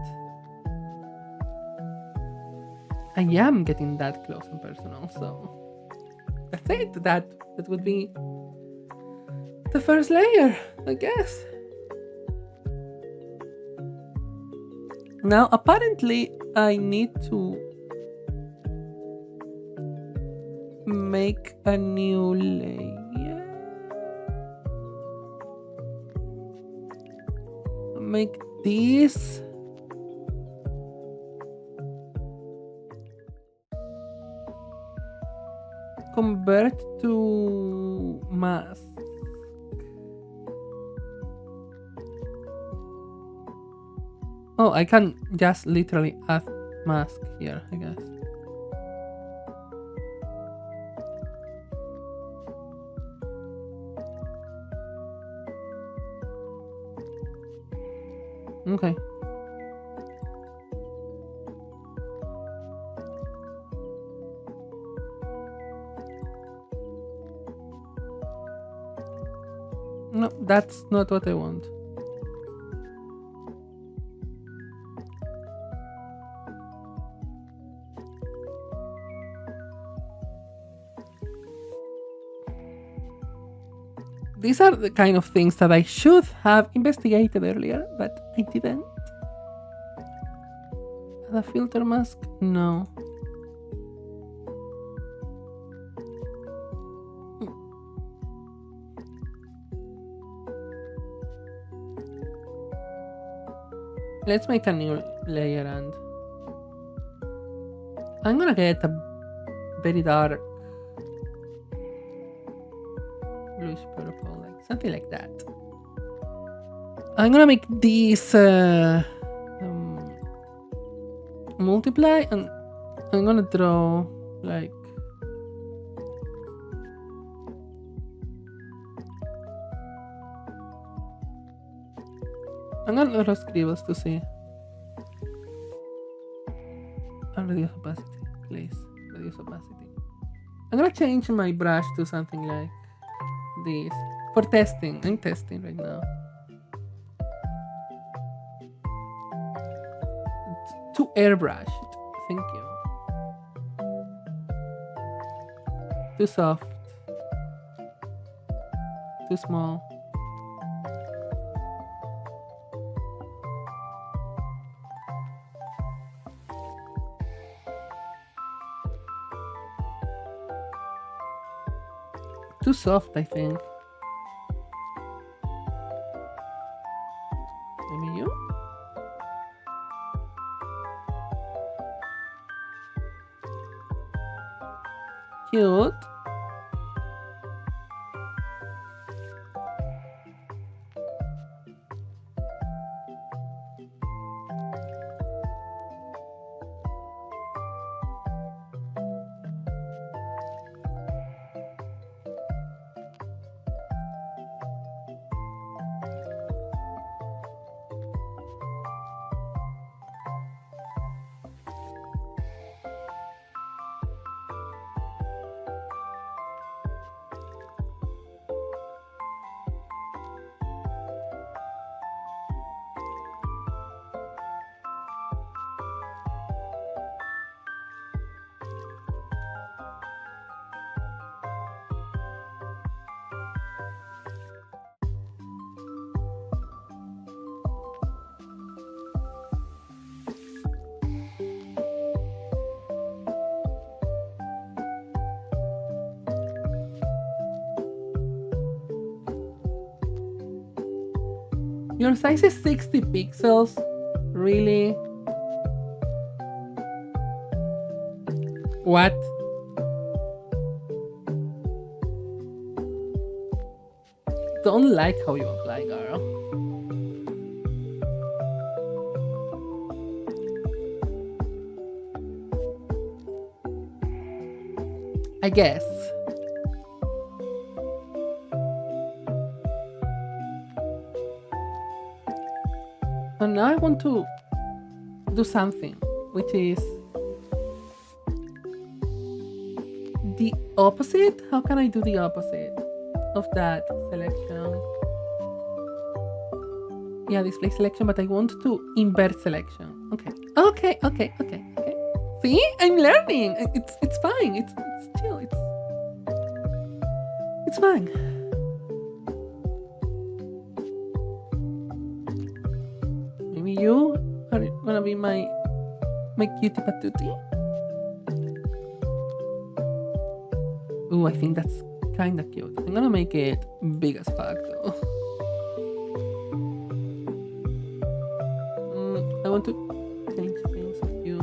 I am getting that close and personal, so that's it. That would be the first layer, I guess. Now, apparently, I need to make a new layer. Make this. Convert to mask. Oh, I can just literally add mask here, I guess. Okay. No, that's not what I want. These are the kind of things that I should have investigated earlier, but I didn't. The filter mask? No. Let's make a new layer and I'm gonna get a very dark bluish purple, like something like that. I'm gonna make these multiply, and I'm gonna draw like I'm gonna los scribbles to see. And reduce opacity, please. Reduce opacity. I'm gonna change my brush to something like this for testing. I'm testing right now. Too airbrushed. Thank you. Too soft. Too small. Too soft, I think. Maybe you? Cute. Your size is 60 pixels? Really? What? Don't like how you apply, girl. I guess. And now I want to do something, which is the opposite. How can I do the opposite of that selection? Yeah, display selection, but I want to invert selection. Okay. See, I'm learning. It's fine. It's chill. It's fine. Maybe you are gonna be my cutie patootie. Ooh, I think that's kinda cute. I'm gonna make it big as fuck though. I want to change things of you.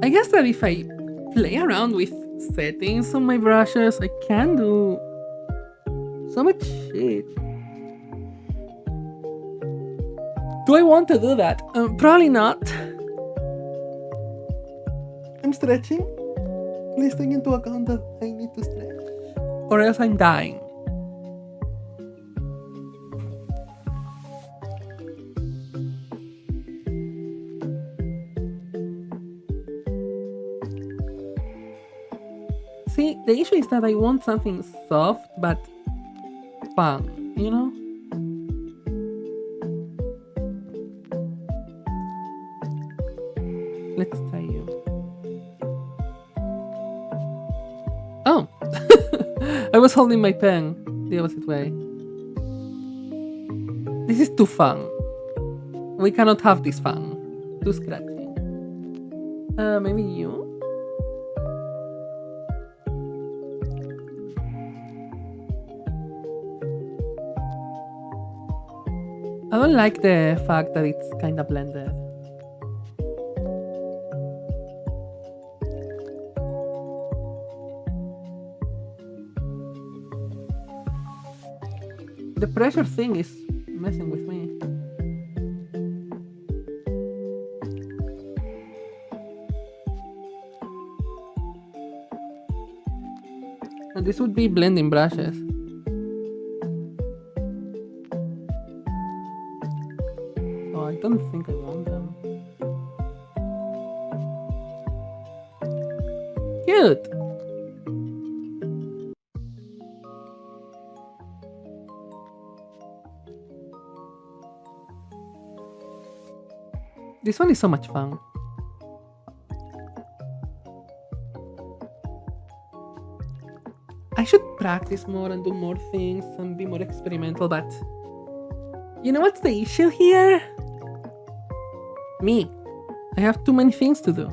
I guess that if I play around with settings on my brushes, I can do so much shit. Do I want to do that? Probably not. I'm stretching. Please take into account that I need to stretch, or else I'm dying. See, the issue is that I want something soft but fun, you know? Let's try you. Oh! I was holding my pen the opposite way. This is too fun. We cannot have this fun. Too scratchy. Maybe you? I don't like the fact that it's kind of blended. The pressure thing is messing with me. And this would be blending brushes. So I don't think I want them. Cute! This one is so much fun. I should practice more and do more things and be more experimental, but you know what's the issue here? Me. I have too many things to do.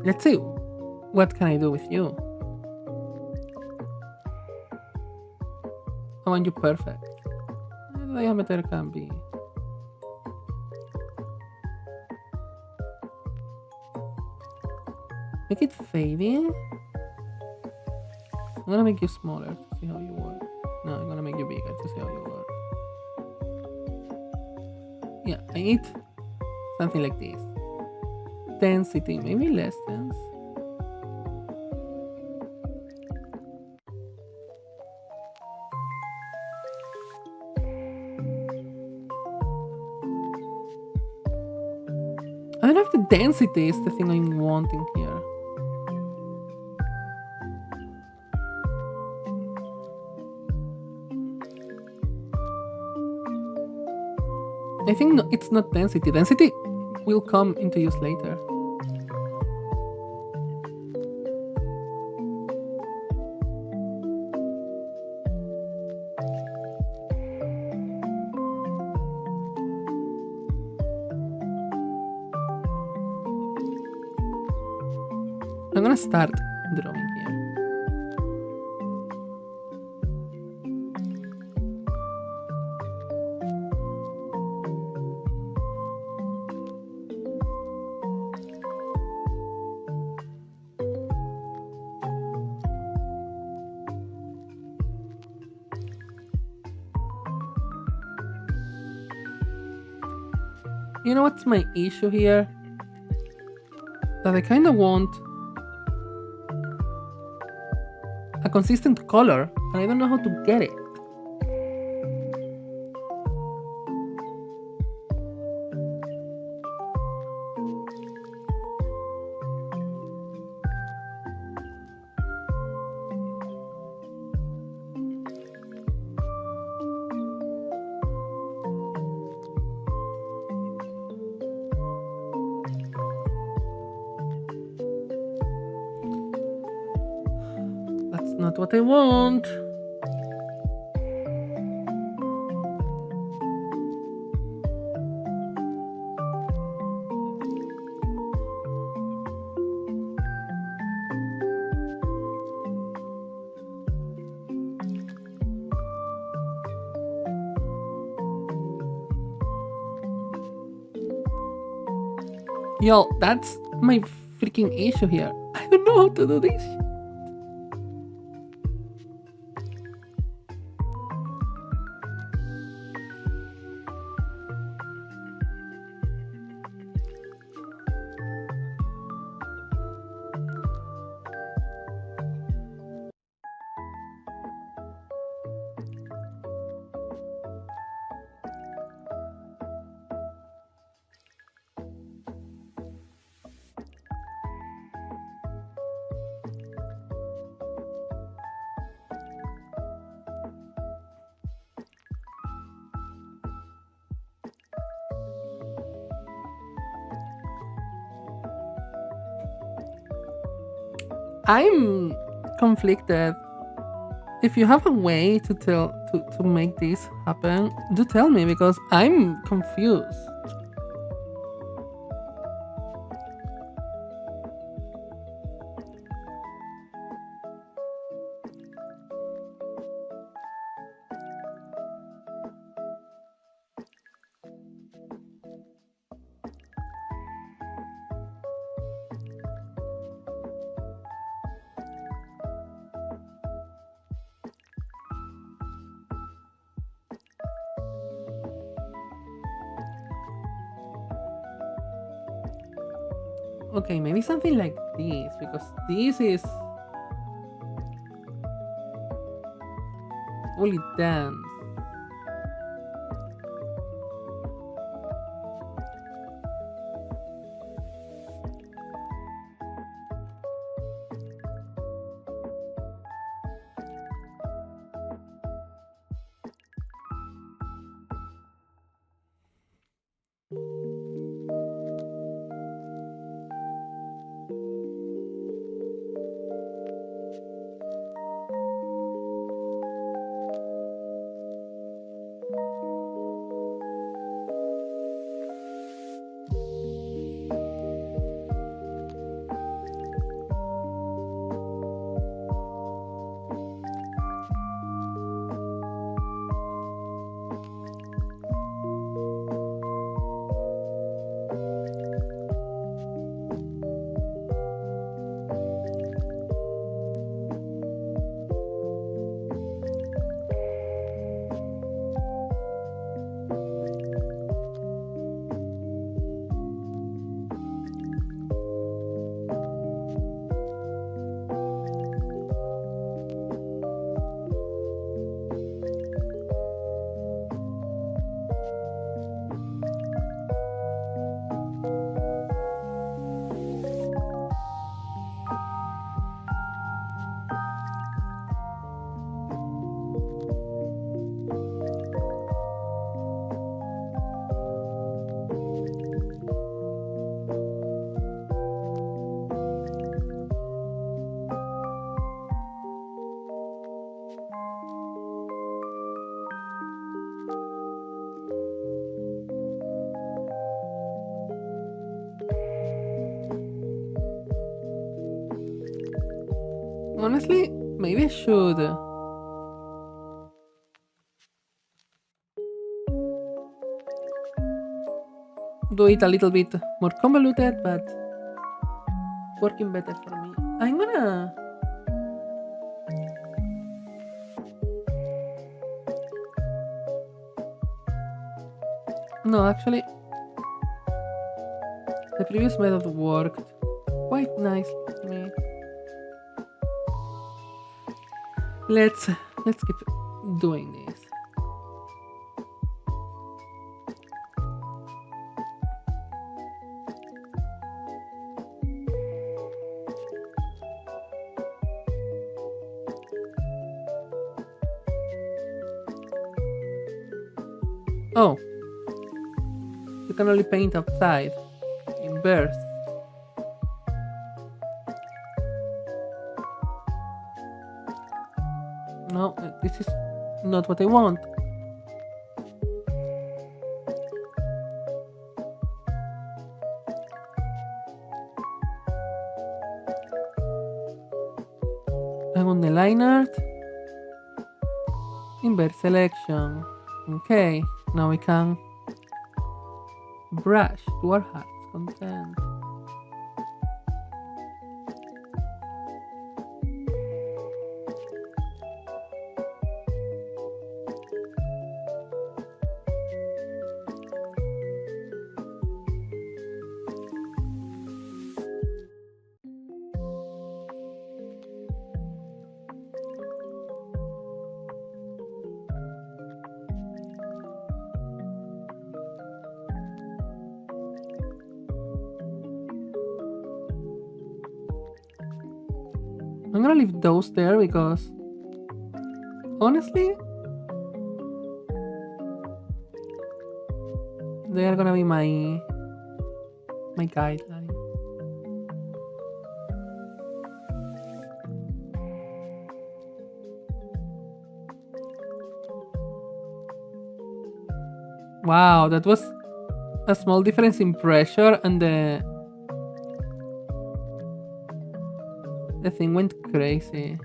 Let's see. What can I do with you? I want you perfect. The diameter can be. Make it fading. I'm gonna make you smaller to see how you work. No, I'm gonna make you bigger to see how you work. Yeah, I need something like this. Density, maybe less dense. I don't know if the density is the thing I'm wanting here. I think no, it's not density. Density will come into use later. I'm gonna start drawing here. You know what's my issue here? That I kind of want a consistent color, and I don't know how to get it. That's not what I want. Yo, that's my freaking issue here. I don't know how to do this. I'm conflicted. If you have a way to to make this happen, do tell me because I'm confused. Okay, maybe something like this because this is fully dance. Honestly, maybe I should do it a little bit more convoluted, but working better for me. I'm gonna. No, actually, the previous method worked quite nicely for me. Let's let's keep doing this. Oh, you can only paint outside in bursts. No, this is not what I want. I want the line art. Invert selection. Okay, now we can brush to our heart's content. I'm gonna leave those there because honestly, they are gonna be my guideline. Wow, that was a small difference in pressure, and the thing went crazy.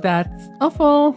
That's awful.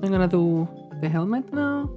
I'm gonna do the helmet now.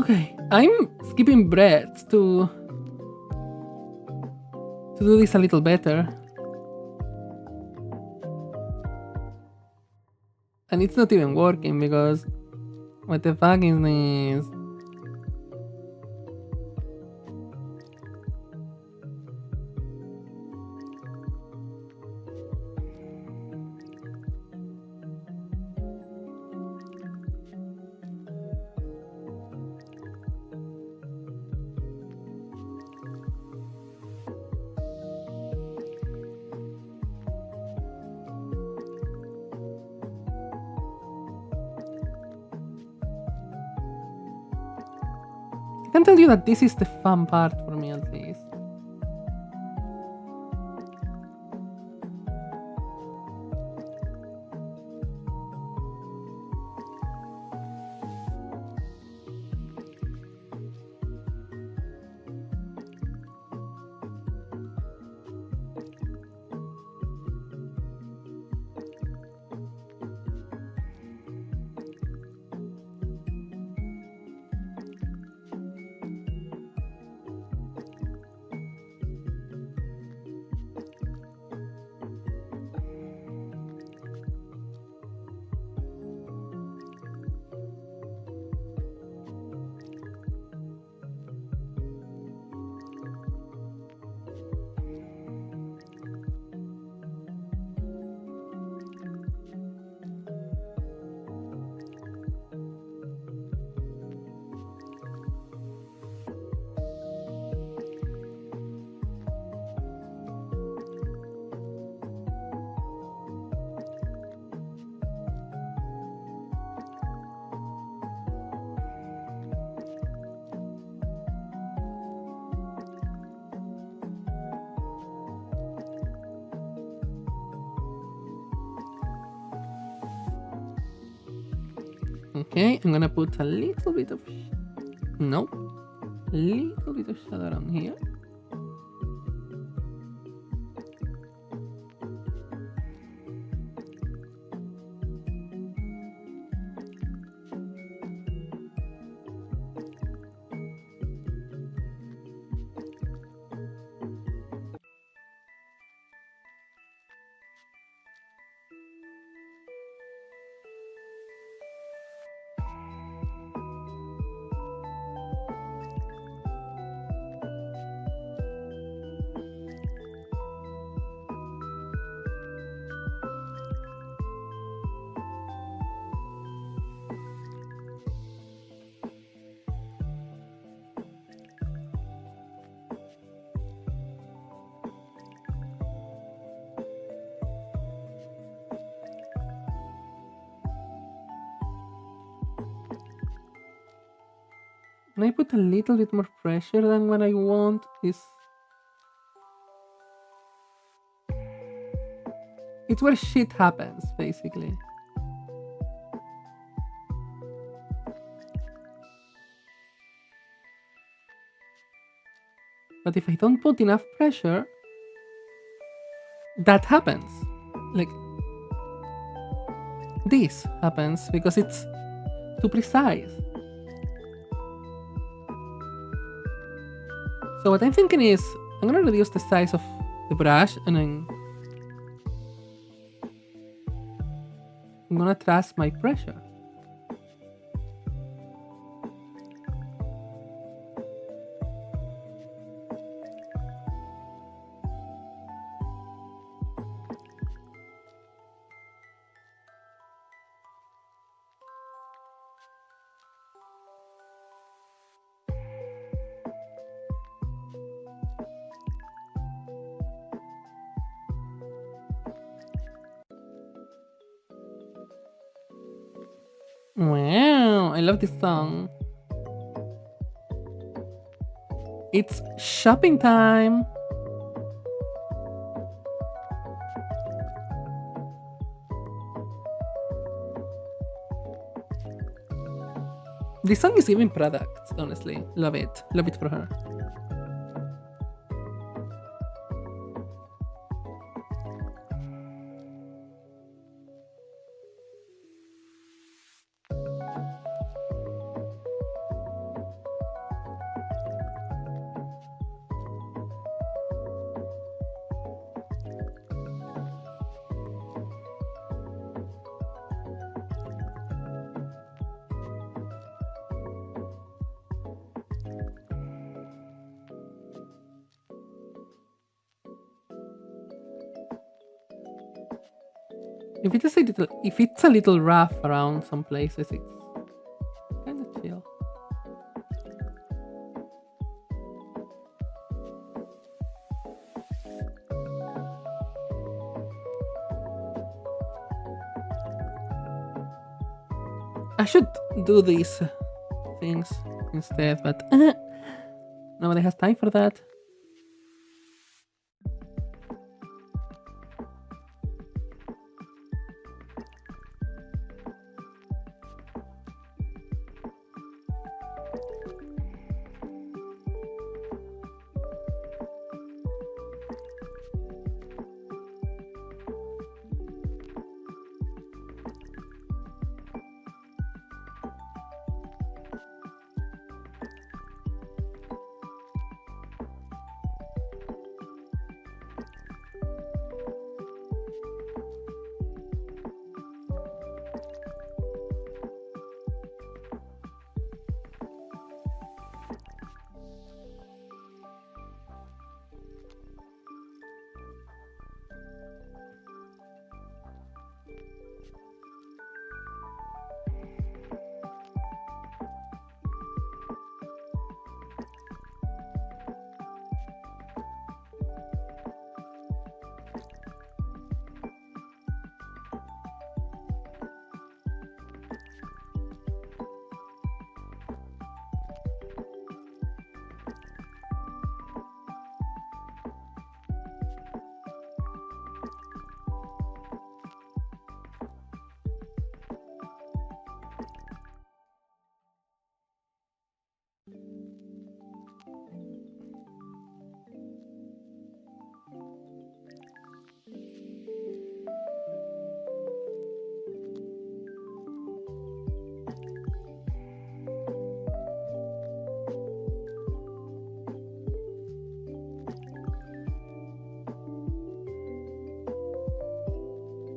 Okay, I'm skipping breaths to do this a little better. And it's not even working because what the fuck is this? can tell you that this is the fun part for me at least. Okay, I'm gonna put a little bit of... Nope. A little bit of shadow around here. When I put a little bit more pressure than what I want, it's where shit happens, basically. But if I don't put enough pressure, that happens. Like, this happens because it's too precise. So what I'm thinking is, I'm gonna reduce the size of the brush and I'm gonna trust my pressure. Wow, I love this song. It's shopping time. This song is giving products, honestly. Love it. Love it for her. If it's a little rough around some places, it's kind of chill. I should do these things instead, but Nobody has time for that.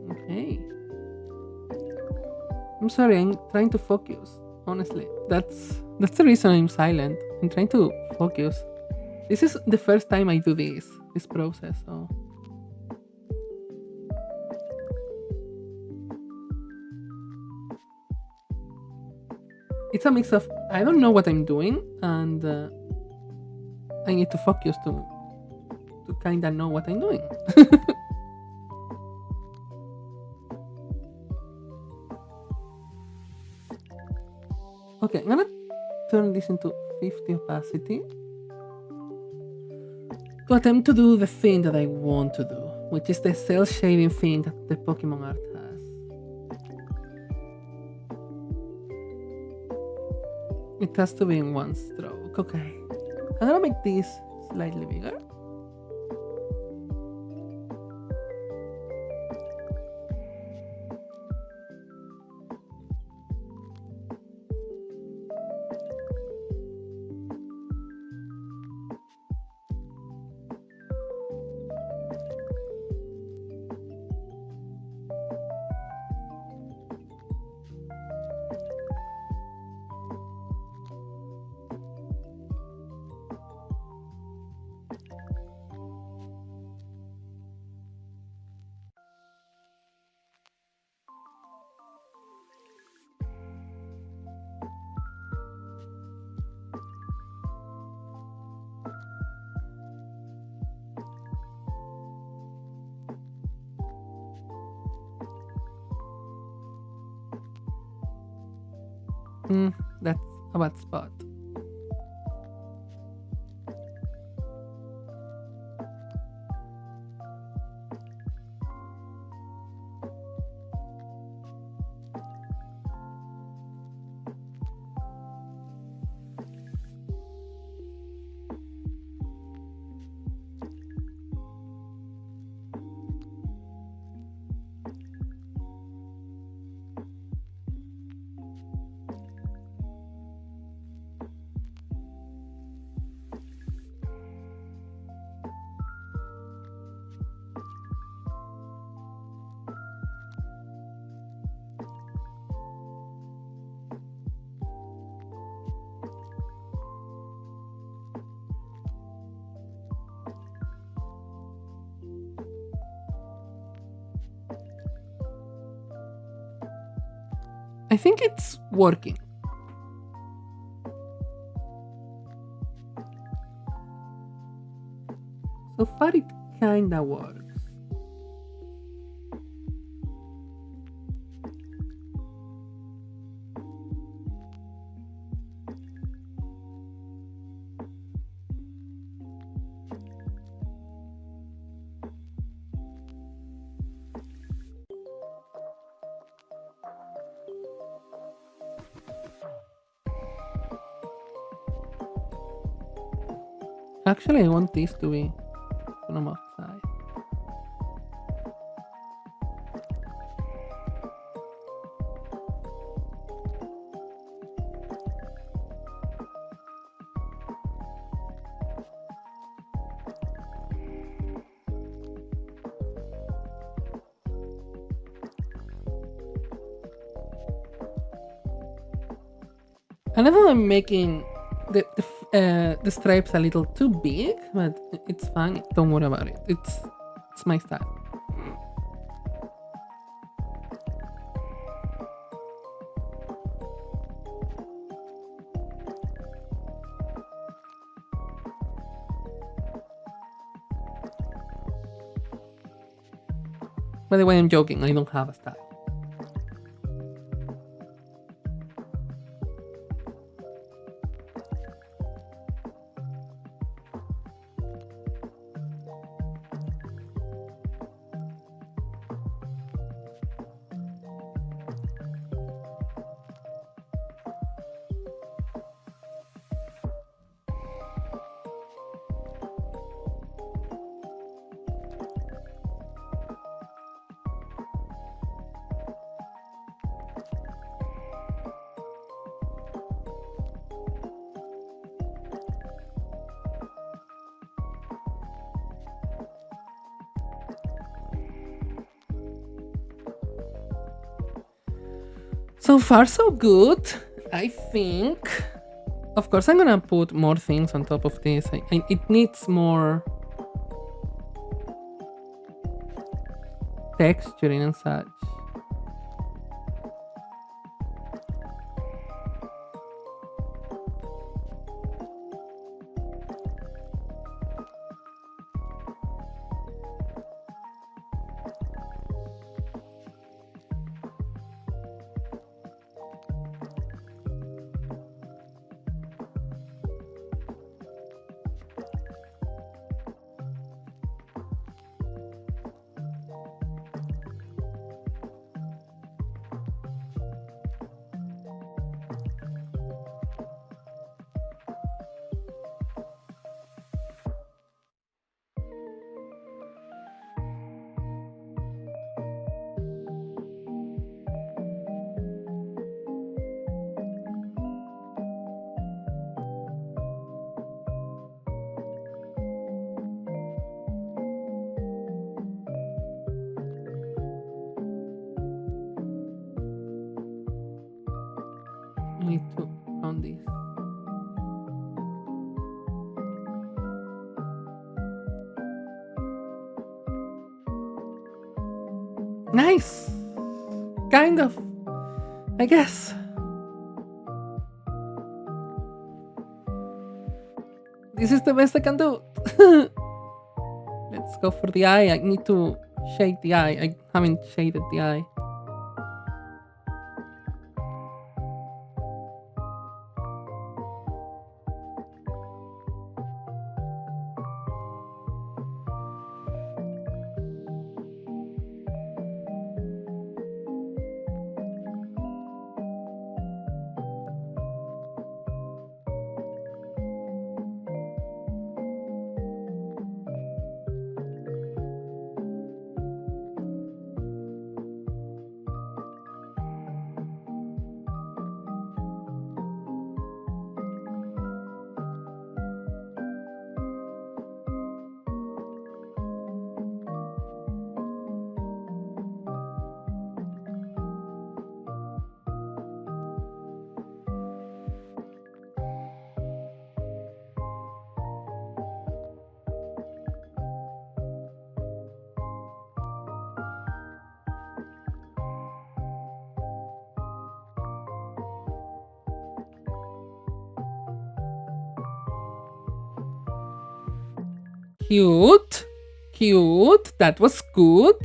Okay. I'm sorry, I'm trying to focus. Honestly, that's the reason I'm silent. I'm trying to focus. This is the first time I do this process, so it's a mix of I don't know what I'm doing and I need to focus to kind of know what I'm doing. Okay, I'm gonna turn this into 50 opacity to attempt to do the thing that I want to do, which is the cell shading thing that the Pokemon art has. It has to be in one stroke. Okay, I'm gonna make this slightly bigger. That's a bad spot. I think it's working. So far, it kinda works. Actually, I want this to be from outside. I know I'm making the stripes a little too big, but it's fine. Don't worry about it. It's my style. By the way, I'm joking. I don't have a style. So far, so good. I think. Of course, I'm gonna put more things on top of this. It needs more texturing and such. I need to round this. Nice. Kind of. I guess. This is the best I can do. Let's go for the eye. I need to shade the eye. I haven't shaded the eye. Cute. Cute. That was good.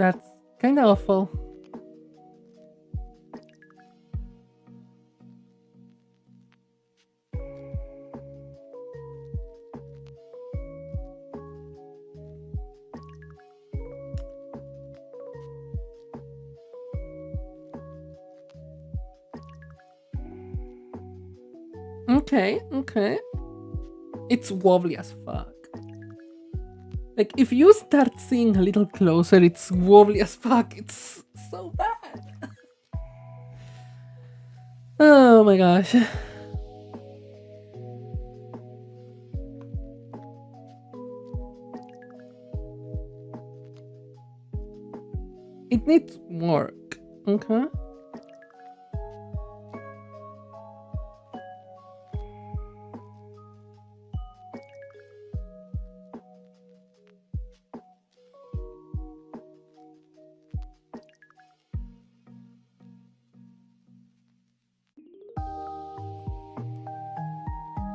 That's kind of awful. Okay, okay. It's wobbly as fuck. Like, if you start seeing a little closer, it's wobbly as fuck. It's so bad. Oh my gosh. It needs work. Okay.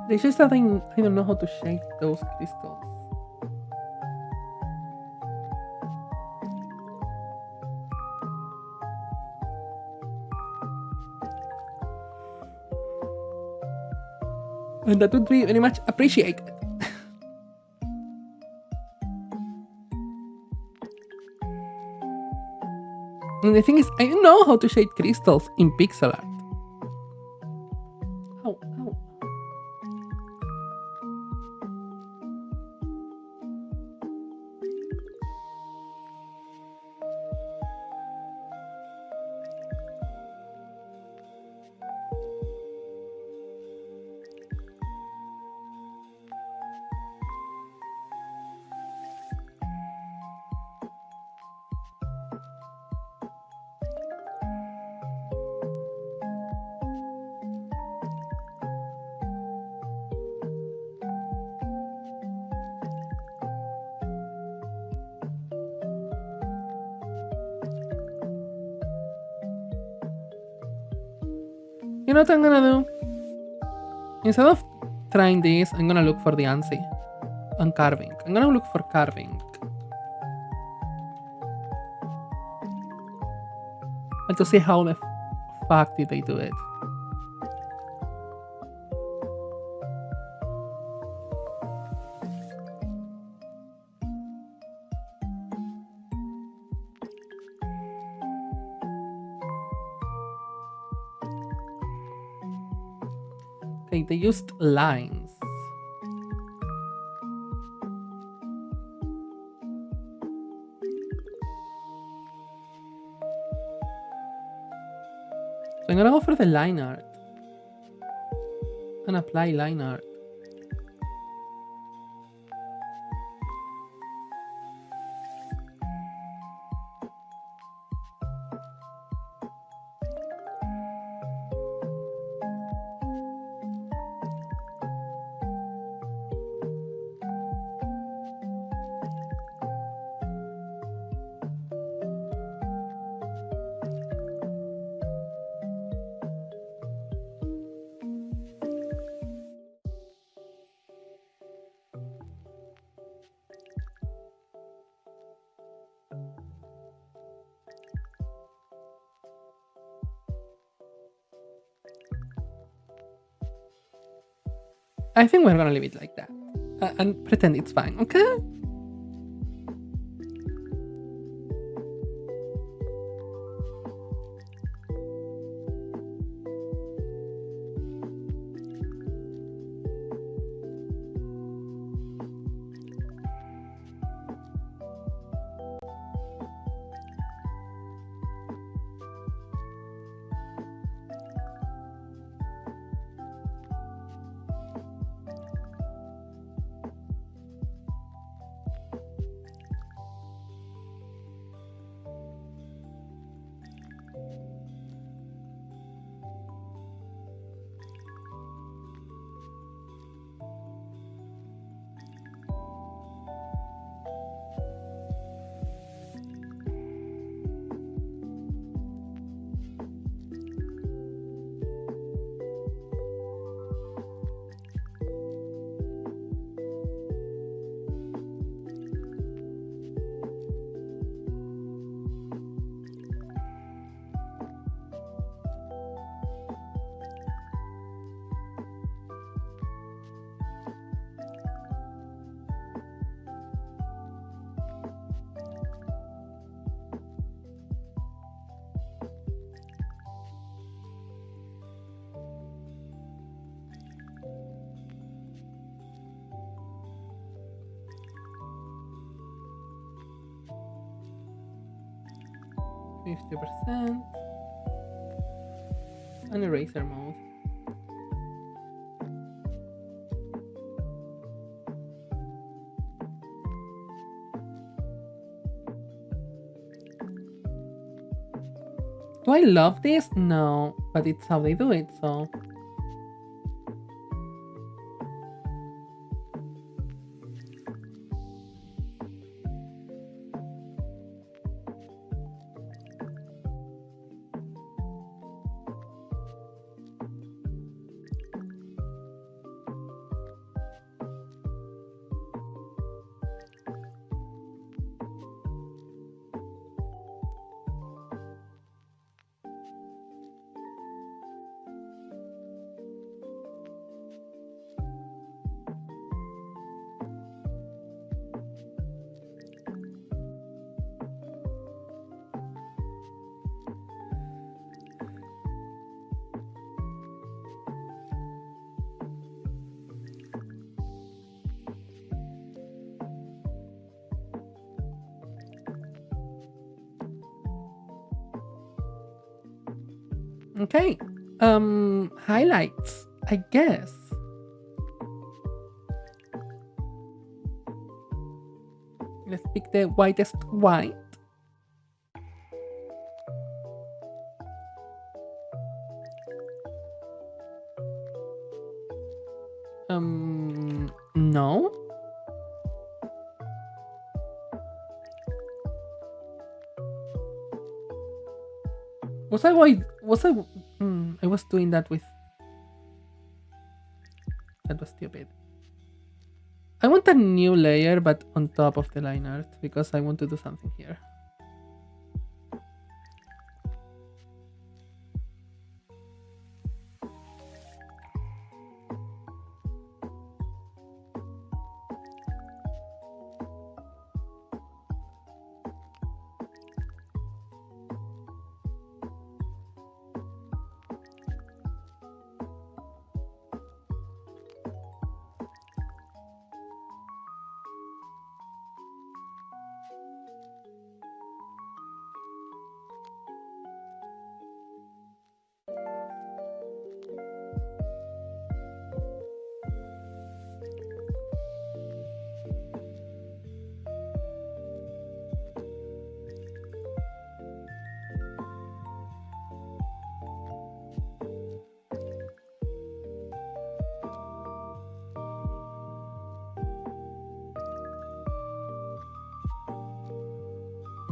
They just I don't know how to shape those crystals. And that would be very much appreciated. And the thing is, I know how to shade crystals in pixel art. Ow, ow. You know what I'm gonna do? Instead of trying this, I'm gonna look for the ANSI on carving. I'm gonna look for carving. And to see how the fuck did they do it. Okay, they used lines. So I'm gonna go for the line art. And apply line art. I think we're gonna leave it like that. And pretend it's fine, okay? 50%. And eraser mode. Do I love this? No, but it's how they do it, so... Okay. Highlights, I guess. Let's pick the whitest white. No. Was I white? Was I? I was doing that with... That was stupid. I want a new layer, but on top of the line art, because I want to do something here.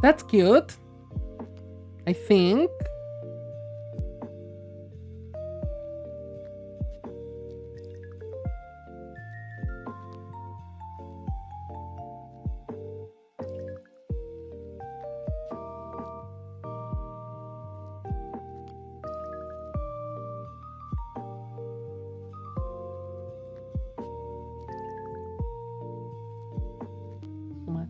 That's cute. I think. Too much.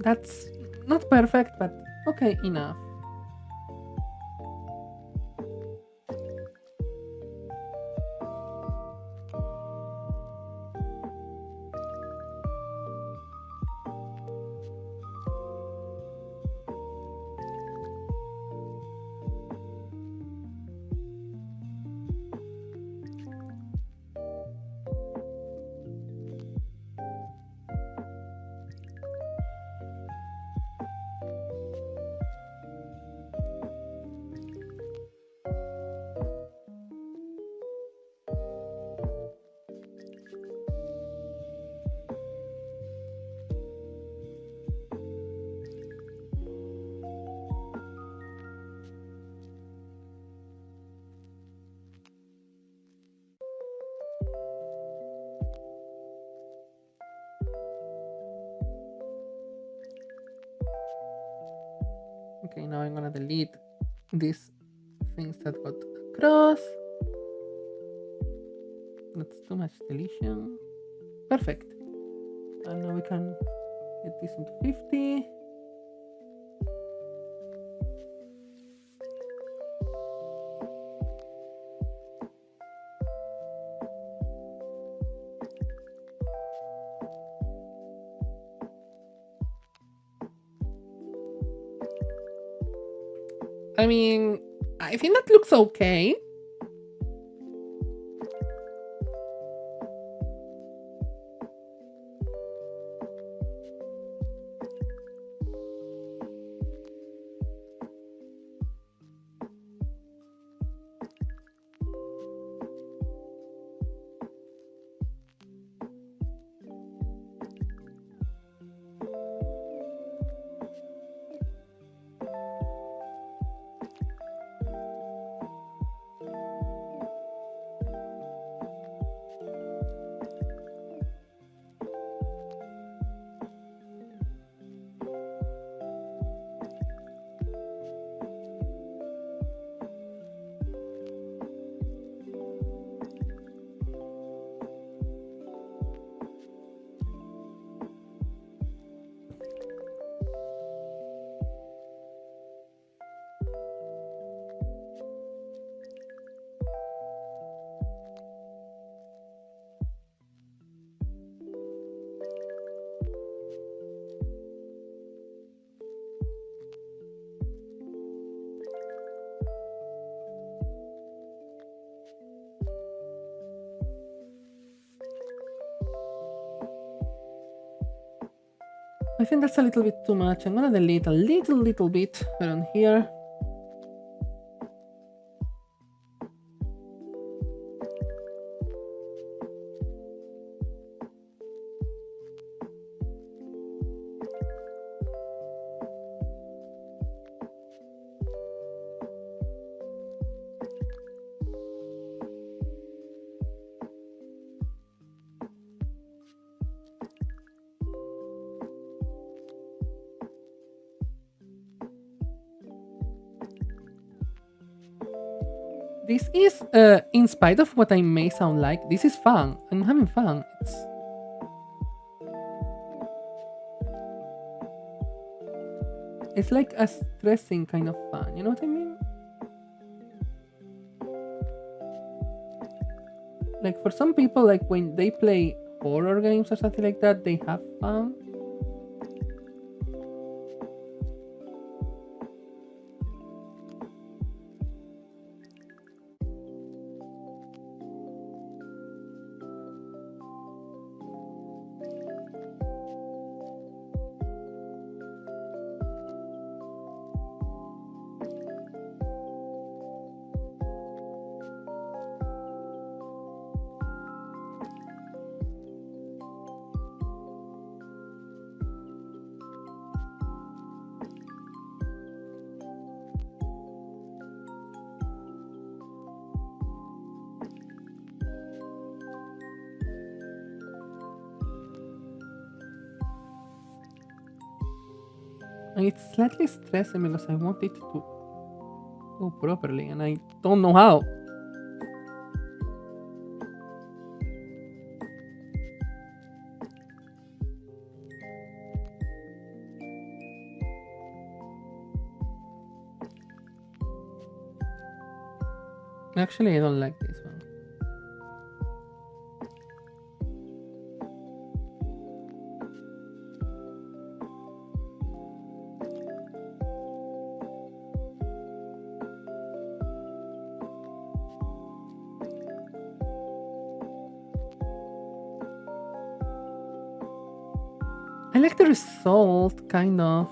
That's not perfect, but okay enough. Okay, now I'm gonna delete these things that got across. That's too much deletion. Perfect. And now we can get this into 50. I mean, I think that looks okay. I think that's a little bit too much. I'm gonna delete a little bit around here. This is, in spite of what I may sound like, this is fun. I'm having fun. It's like a stressing kind of fun. You know what I mean? Like for some people, like when they play horror games or something like that, they have fun. And it's slightly stressing because I want it to go properly and I don't know how. Actually, I don't like this one. I like the result, kind of.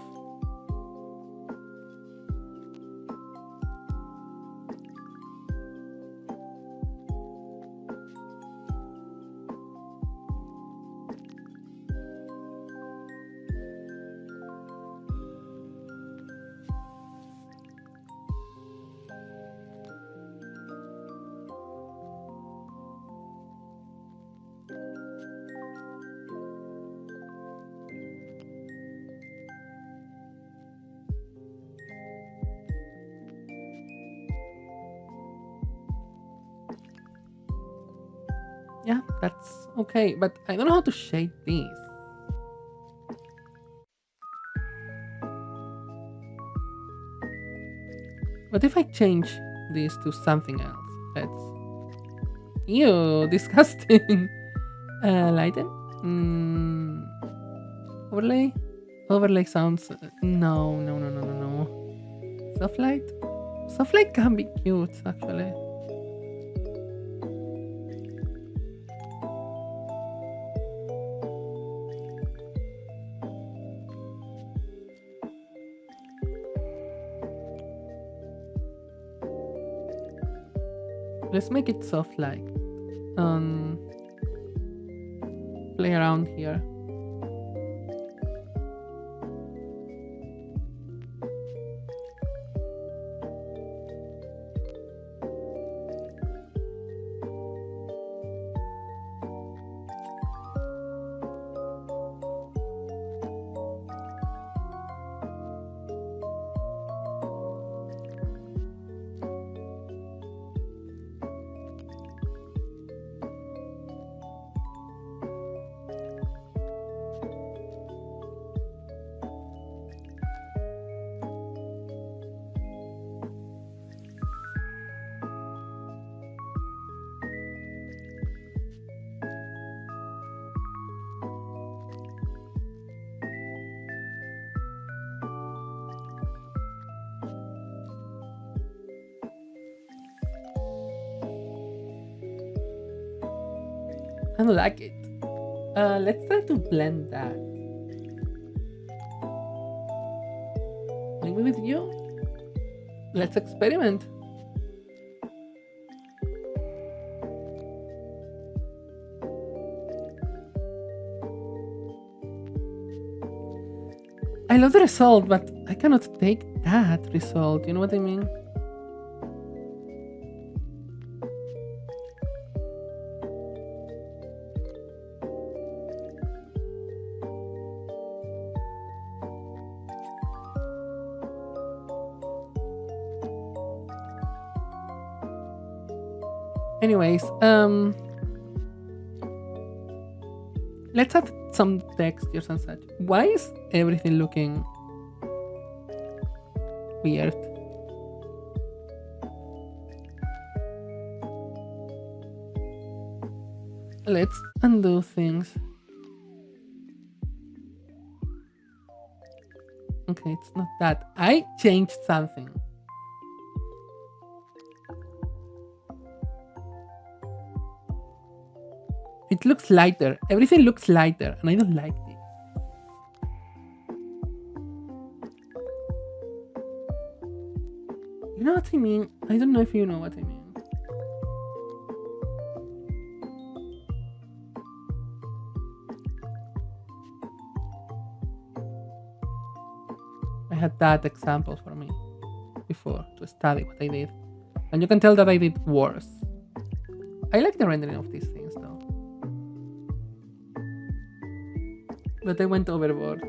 That's okay, but I don't know how to shade these. What if I change this to something else? Let's... Ew, disgusting. Lighten? Overlay? Overlay sounds... No, no, no, no, no, no. Soft light? Soft light can be cute, actually. Let's make it soft light. Play around here. I don't like it. Let's try to blend that. Maybe with you? Let's experiment. I love the result, but I cannot take that result. You know what I mean? Anyways, let's add some textures and such. Why is everything looking weird? Let's undo things. Okay, it's not that. I changed something. It looks lighter. Everything looks lighter, and I don't like this. You know what I mean? I don't know if you know what I mean. I had that example for me before to study what I did. And you can tell that I did worse. I like the rendering of these things though. But I went overboard.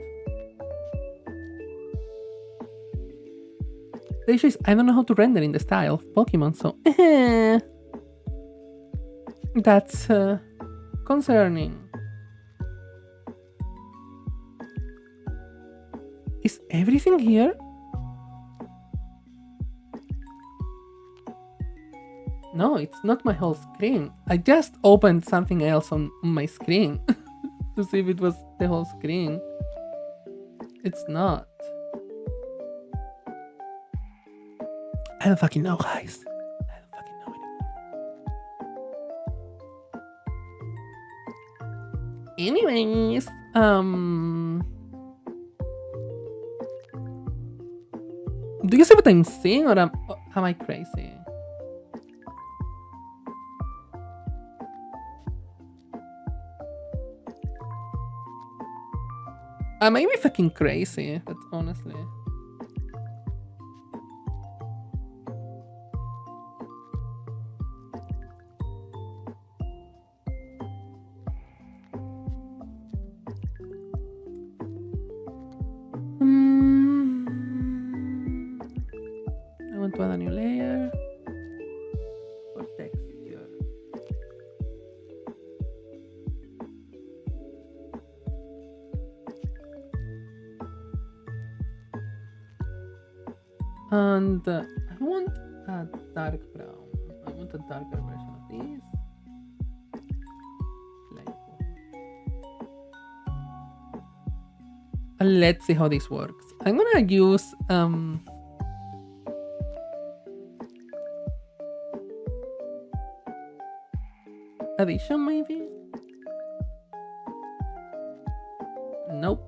The issue is I don't know how to render in the style of Pokemon, so that's concerning. Is everything here? No, it's not my whole screen. I just opened something else on my screen to see if it was the whole screen. It's not. I don't fucking know, guys. I don't fucking know anymore. Anyways, do you see what I'm seeing, or am I crazy? I may be fucking crazy, but honestly. I want to add a new layer for texture. And I want a dark brown. I want a darker version of this. Playful. And let's see how this works. I'm gonna use addition maybe? Nope.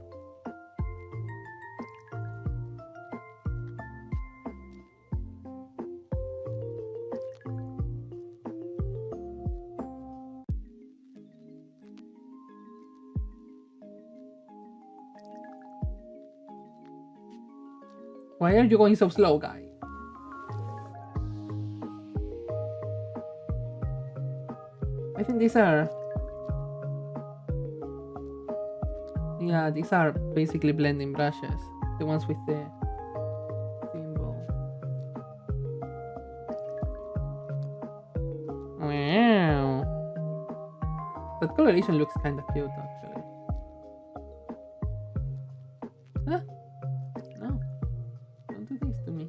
Why are you going so slow, guy? I think these are... Yeah, these are basically blending brushes. The ones with the symbol. Wow. That coloration looks kind of cute, actually. Huh? No. Don't do this to me.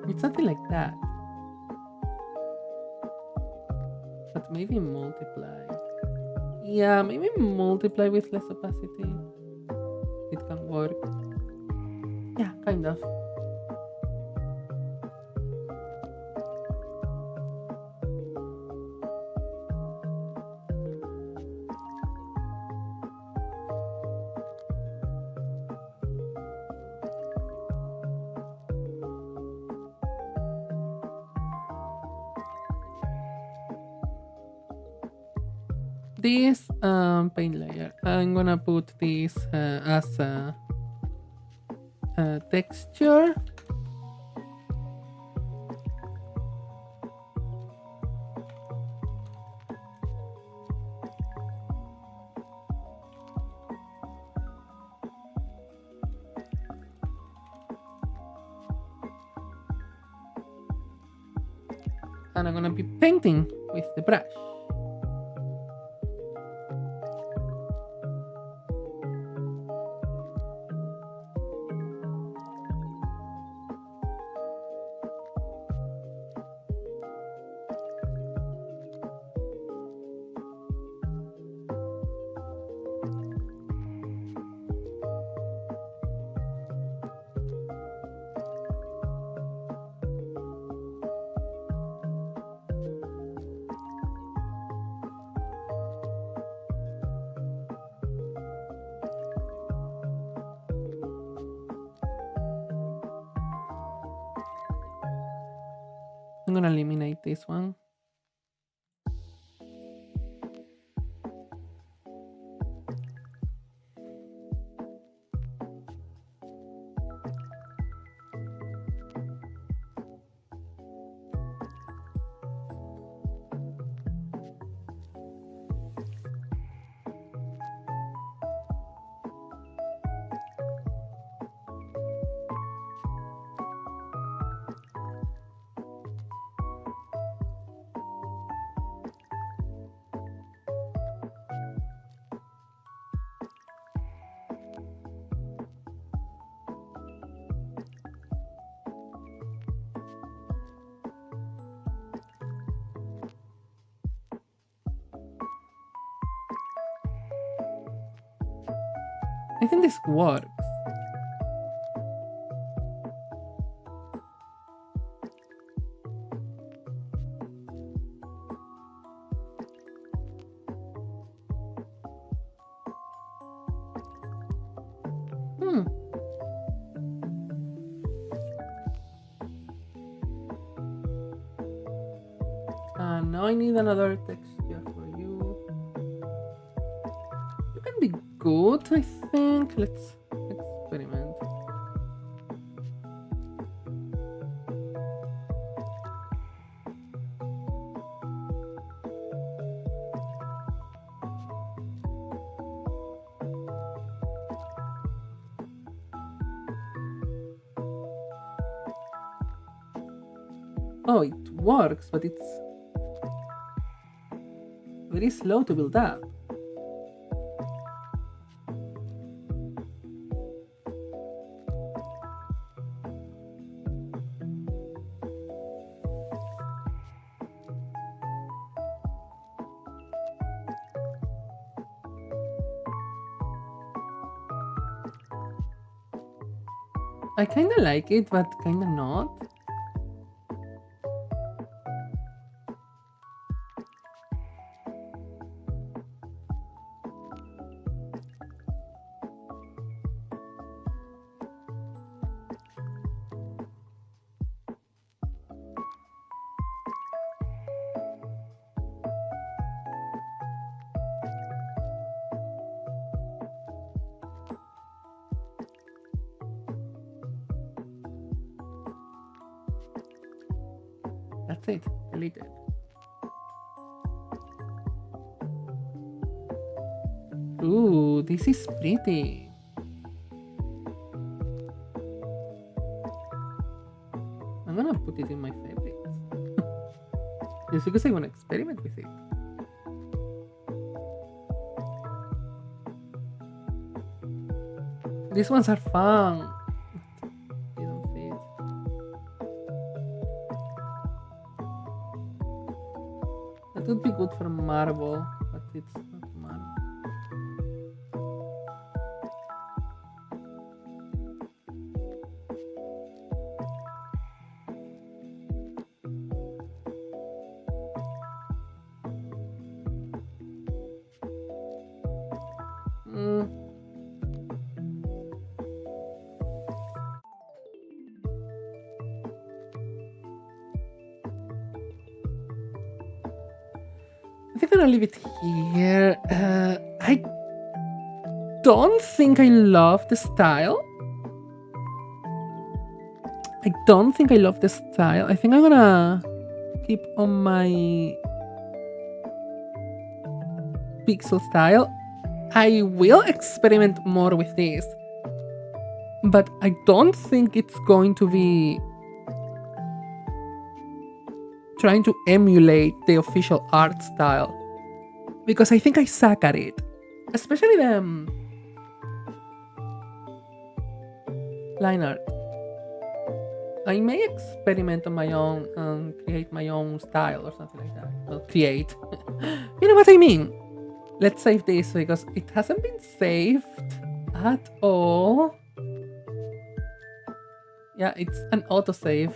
It's something like that. But maybe multiply. Yeah, maybe multiply with less opacity. It can work. Yeah, kind of. This paint layer, I'm gonna put this as a texture. And I'm gonna be painting with the brush. I'm gonna eliminate this one. I think this works. Now I need another texture for you. You can be good, I think. Let's experiment. Oh, it works, but it's very slow to build up. I kinda like it, but kinda not. That's it. Deleted. Ooh, this is pretty. I'm gonna put it in my favorites. Just because I wanna experiment with it. These ones are fun. They don't fit. That would be good for marble, but it's not marble. I think I'm gonna leave it here. I don't think I love the style. I don't think I love the style. I think I'm gonna keep on my pixel style. I will experiment more with this, but I don't think it's going to be trying to emulate the official art style, because I think I suck at it, especially the line art. I may experiment on my own and create my own style or something like that. Well, create. You know what I mean? Let's save this because it hasn't been saved at all. Yeah, it's an autosave.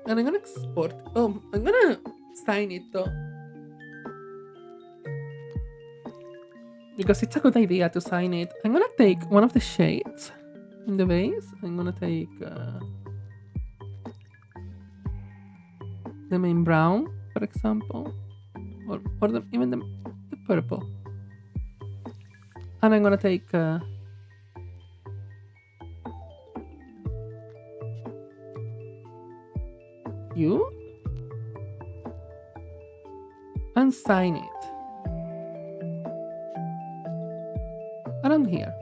And I'm gonna export. Oh, I'm gonna sign it though, because it's a good idea to sign it. I'm gonna take one of the shades in the base. I'm gonna take the main brown, for example, or even the purple. And I'm gonna take you and sign it around here.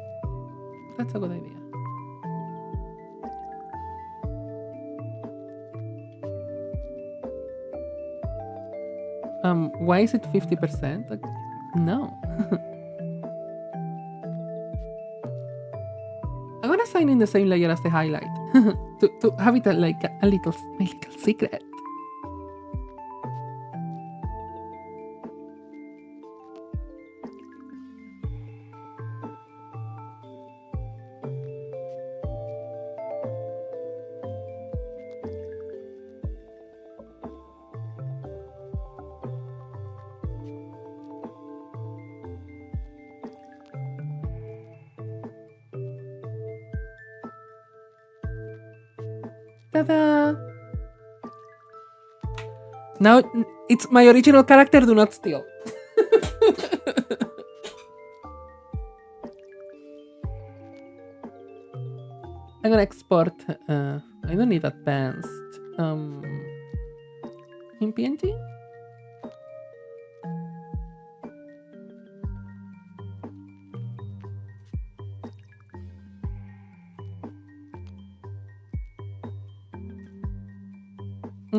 That's a good idea. Why is it 50%? Like, no. I'm gonna sign in the same layer as the highlight to have it like a little, my little secret. Ta-da! Now it's my original character. Do not steal. I'm gonna export. I don't need advanced. In PNG.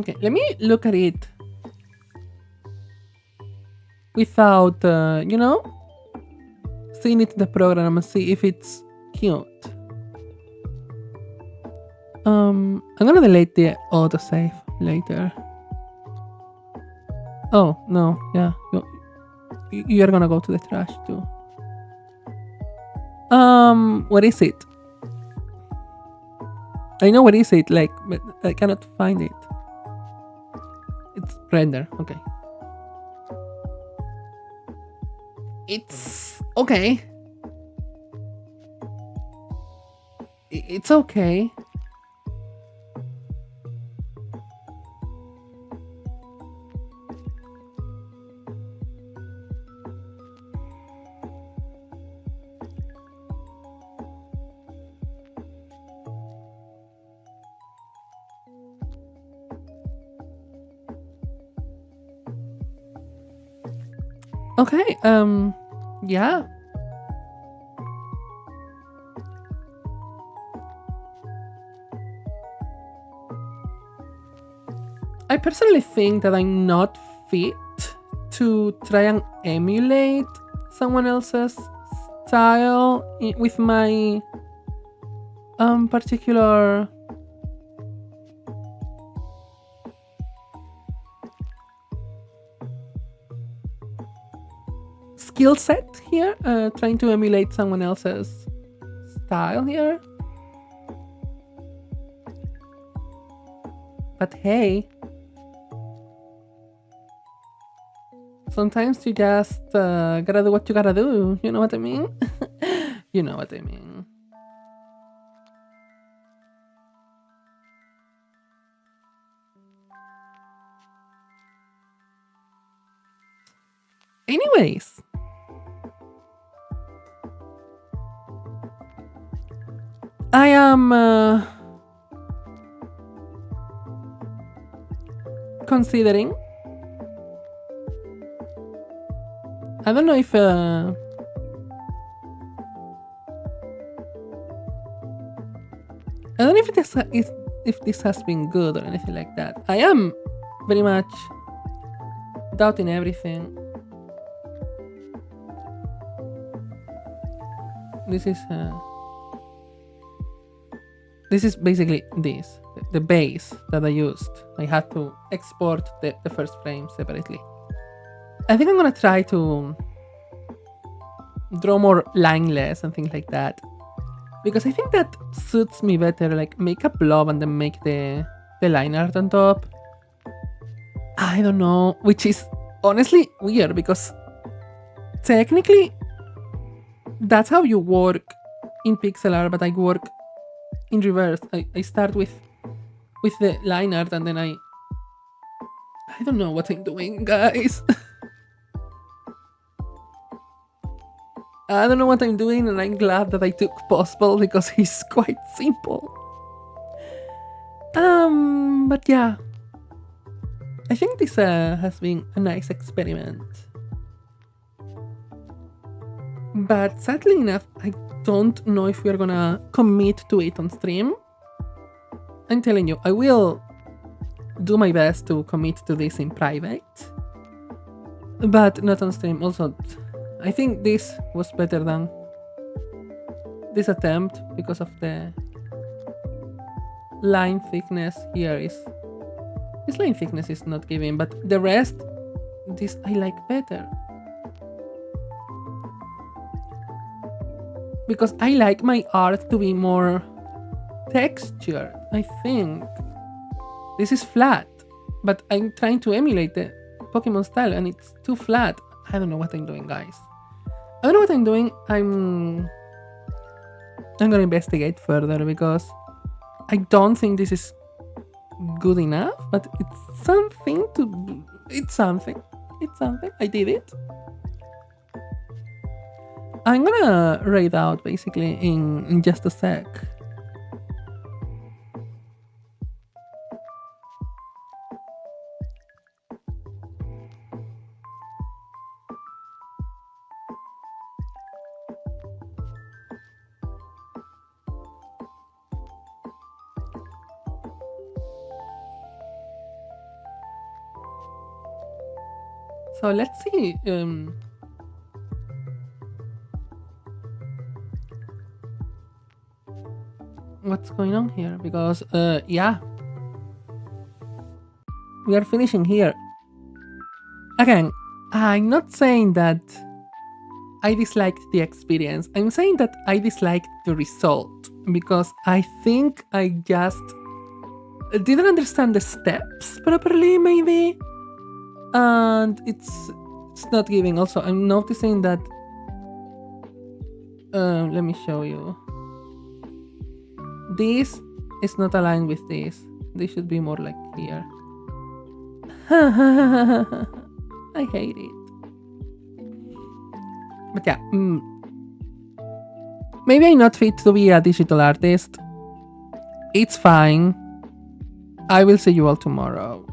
Okay, let me look at it without, seeing it in the program and see if it's cute. I'm gonna delete the autosave later. Oh, no, yeah. You're gonna go to the trash too. What is it? I know what is it, like, but I cannot find it. It's render, okay. It's okay. It's okay. Okay, yeah. I personally think that I'm not fit to try and emulate someone else's style with my particular skill set here, trying to emulate someone else's style here. But hey, sometimes you just gotta do what you gotta do. You know what I mean? You know what I mean. Anyways, I am considering. I don't know if I don't know if this has been good or anything like that. I am very much doubting everything. This is basically the base that I used. I had to export the first frame separately. I think I'm gonna try to draw more lineless and things like that, because I think that suits me better. Like, make a blob and then make the line art on top. I don't know, which is honestly weird because technically that's how you work in pixel art, but I work in reverse. I start with the line art and then I don't know what I'm doing, guys. I don't know what I'm doing, and I'm glad that I took Possible because he's quite simple. But yeah, I think this has been a nice experiment. But sadly enough, I don't know if we're gonna commit to it on stream. I'm telling you, I will do my best to commit to this in private, but not on stream. Also, I think this was better than this attempt because of the line thickness here this line thickness is not giving, but the rest, this I like better. Because I like my art to be more textured, I think. This is flat, but I'm trying to emulate the Pokemon style and it's too flat. I don't know what I'm doing, guys. I don't know what I'm doing. I'm gonna investigate further because I don't think this is good enough, but it's something. I did it. I'm gonna raid out basically in just a sec. So let's see. What's going on here? Because yeah, we are finishing here. Again, I'm not saying that I disliked the experience. I'm saying that I disliked the result because I think I just didn't understand the steps properly, maybe, and it's not giving. Also, I'm noticing that. Let me show you. This is not aligned with this. They should be more like here. I hate it. But yeah, maybe I'm not fit to be a digital artist. It's fine. I will see you all tomorrow.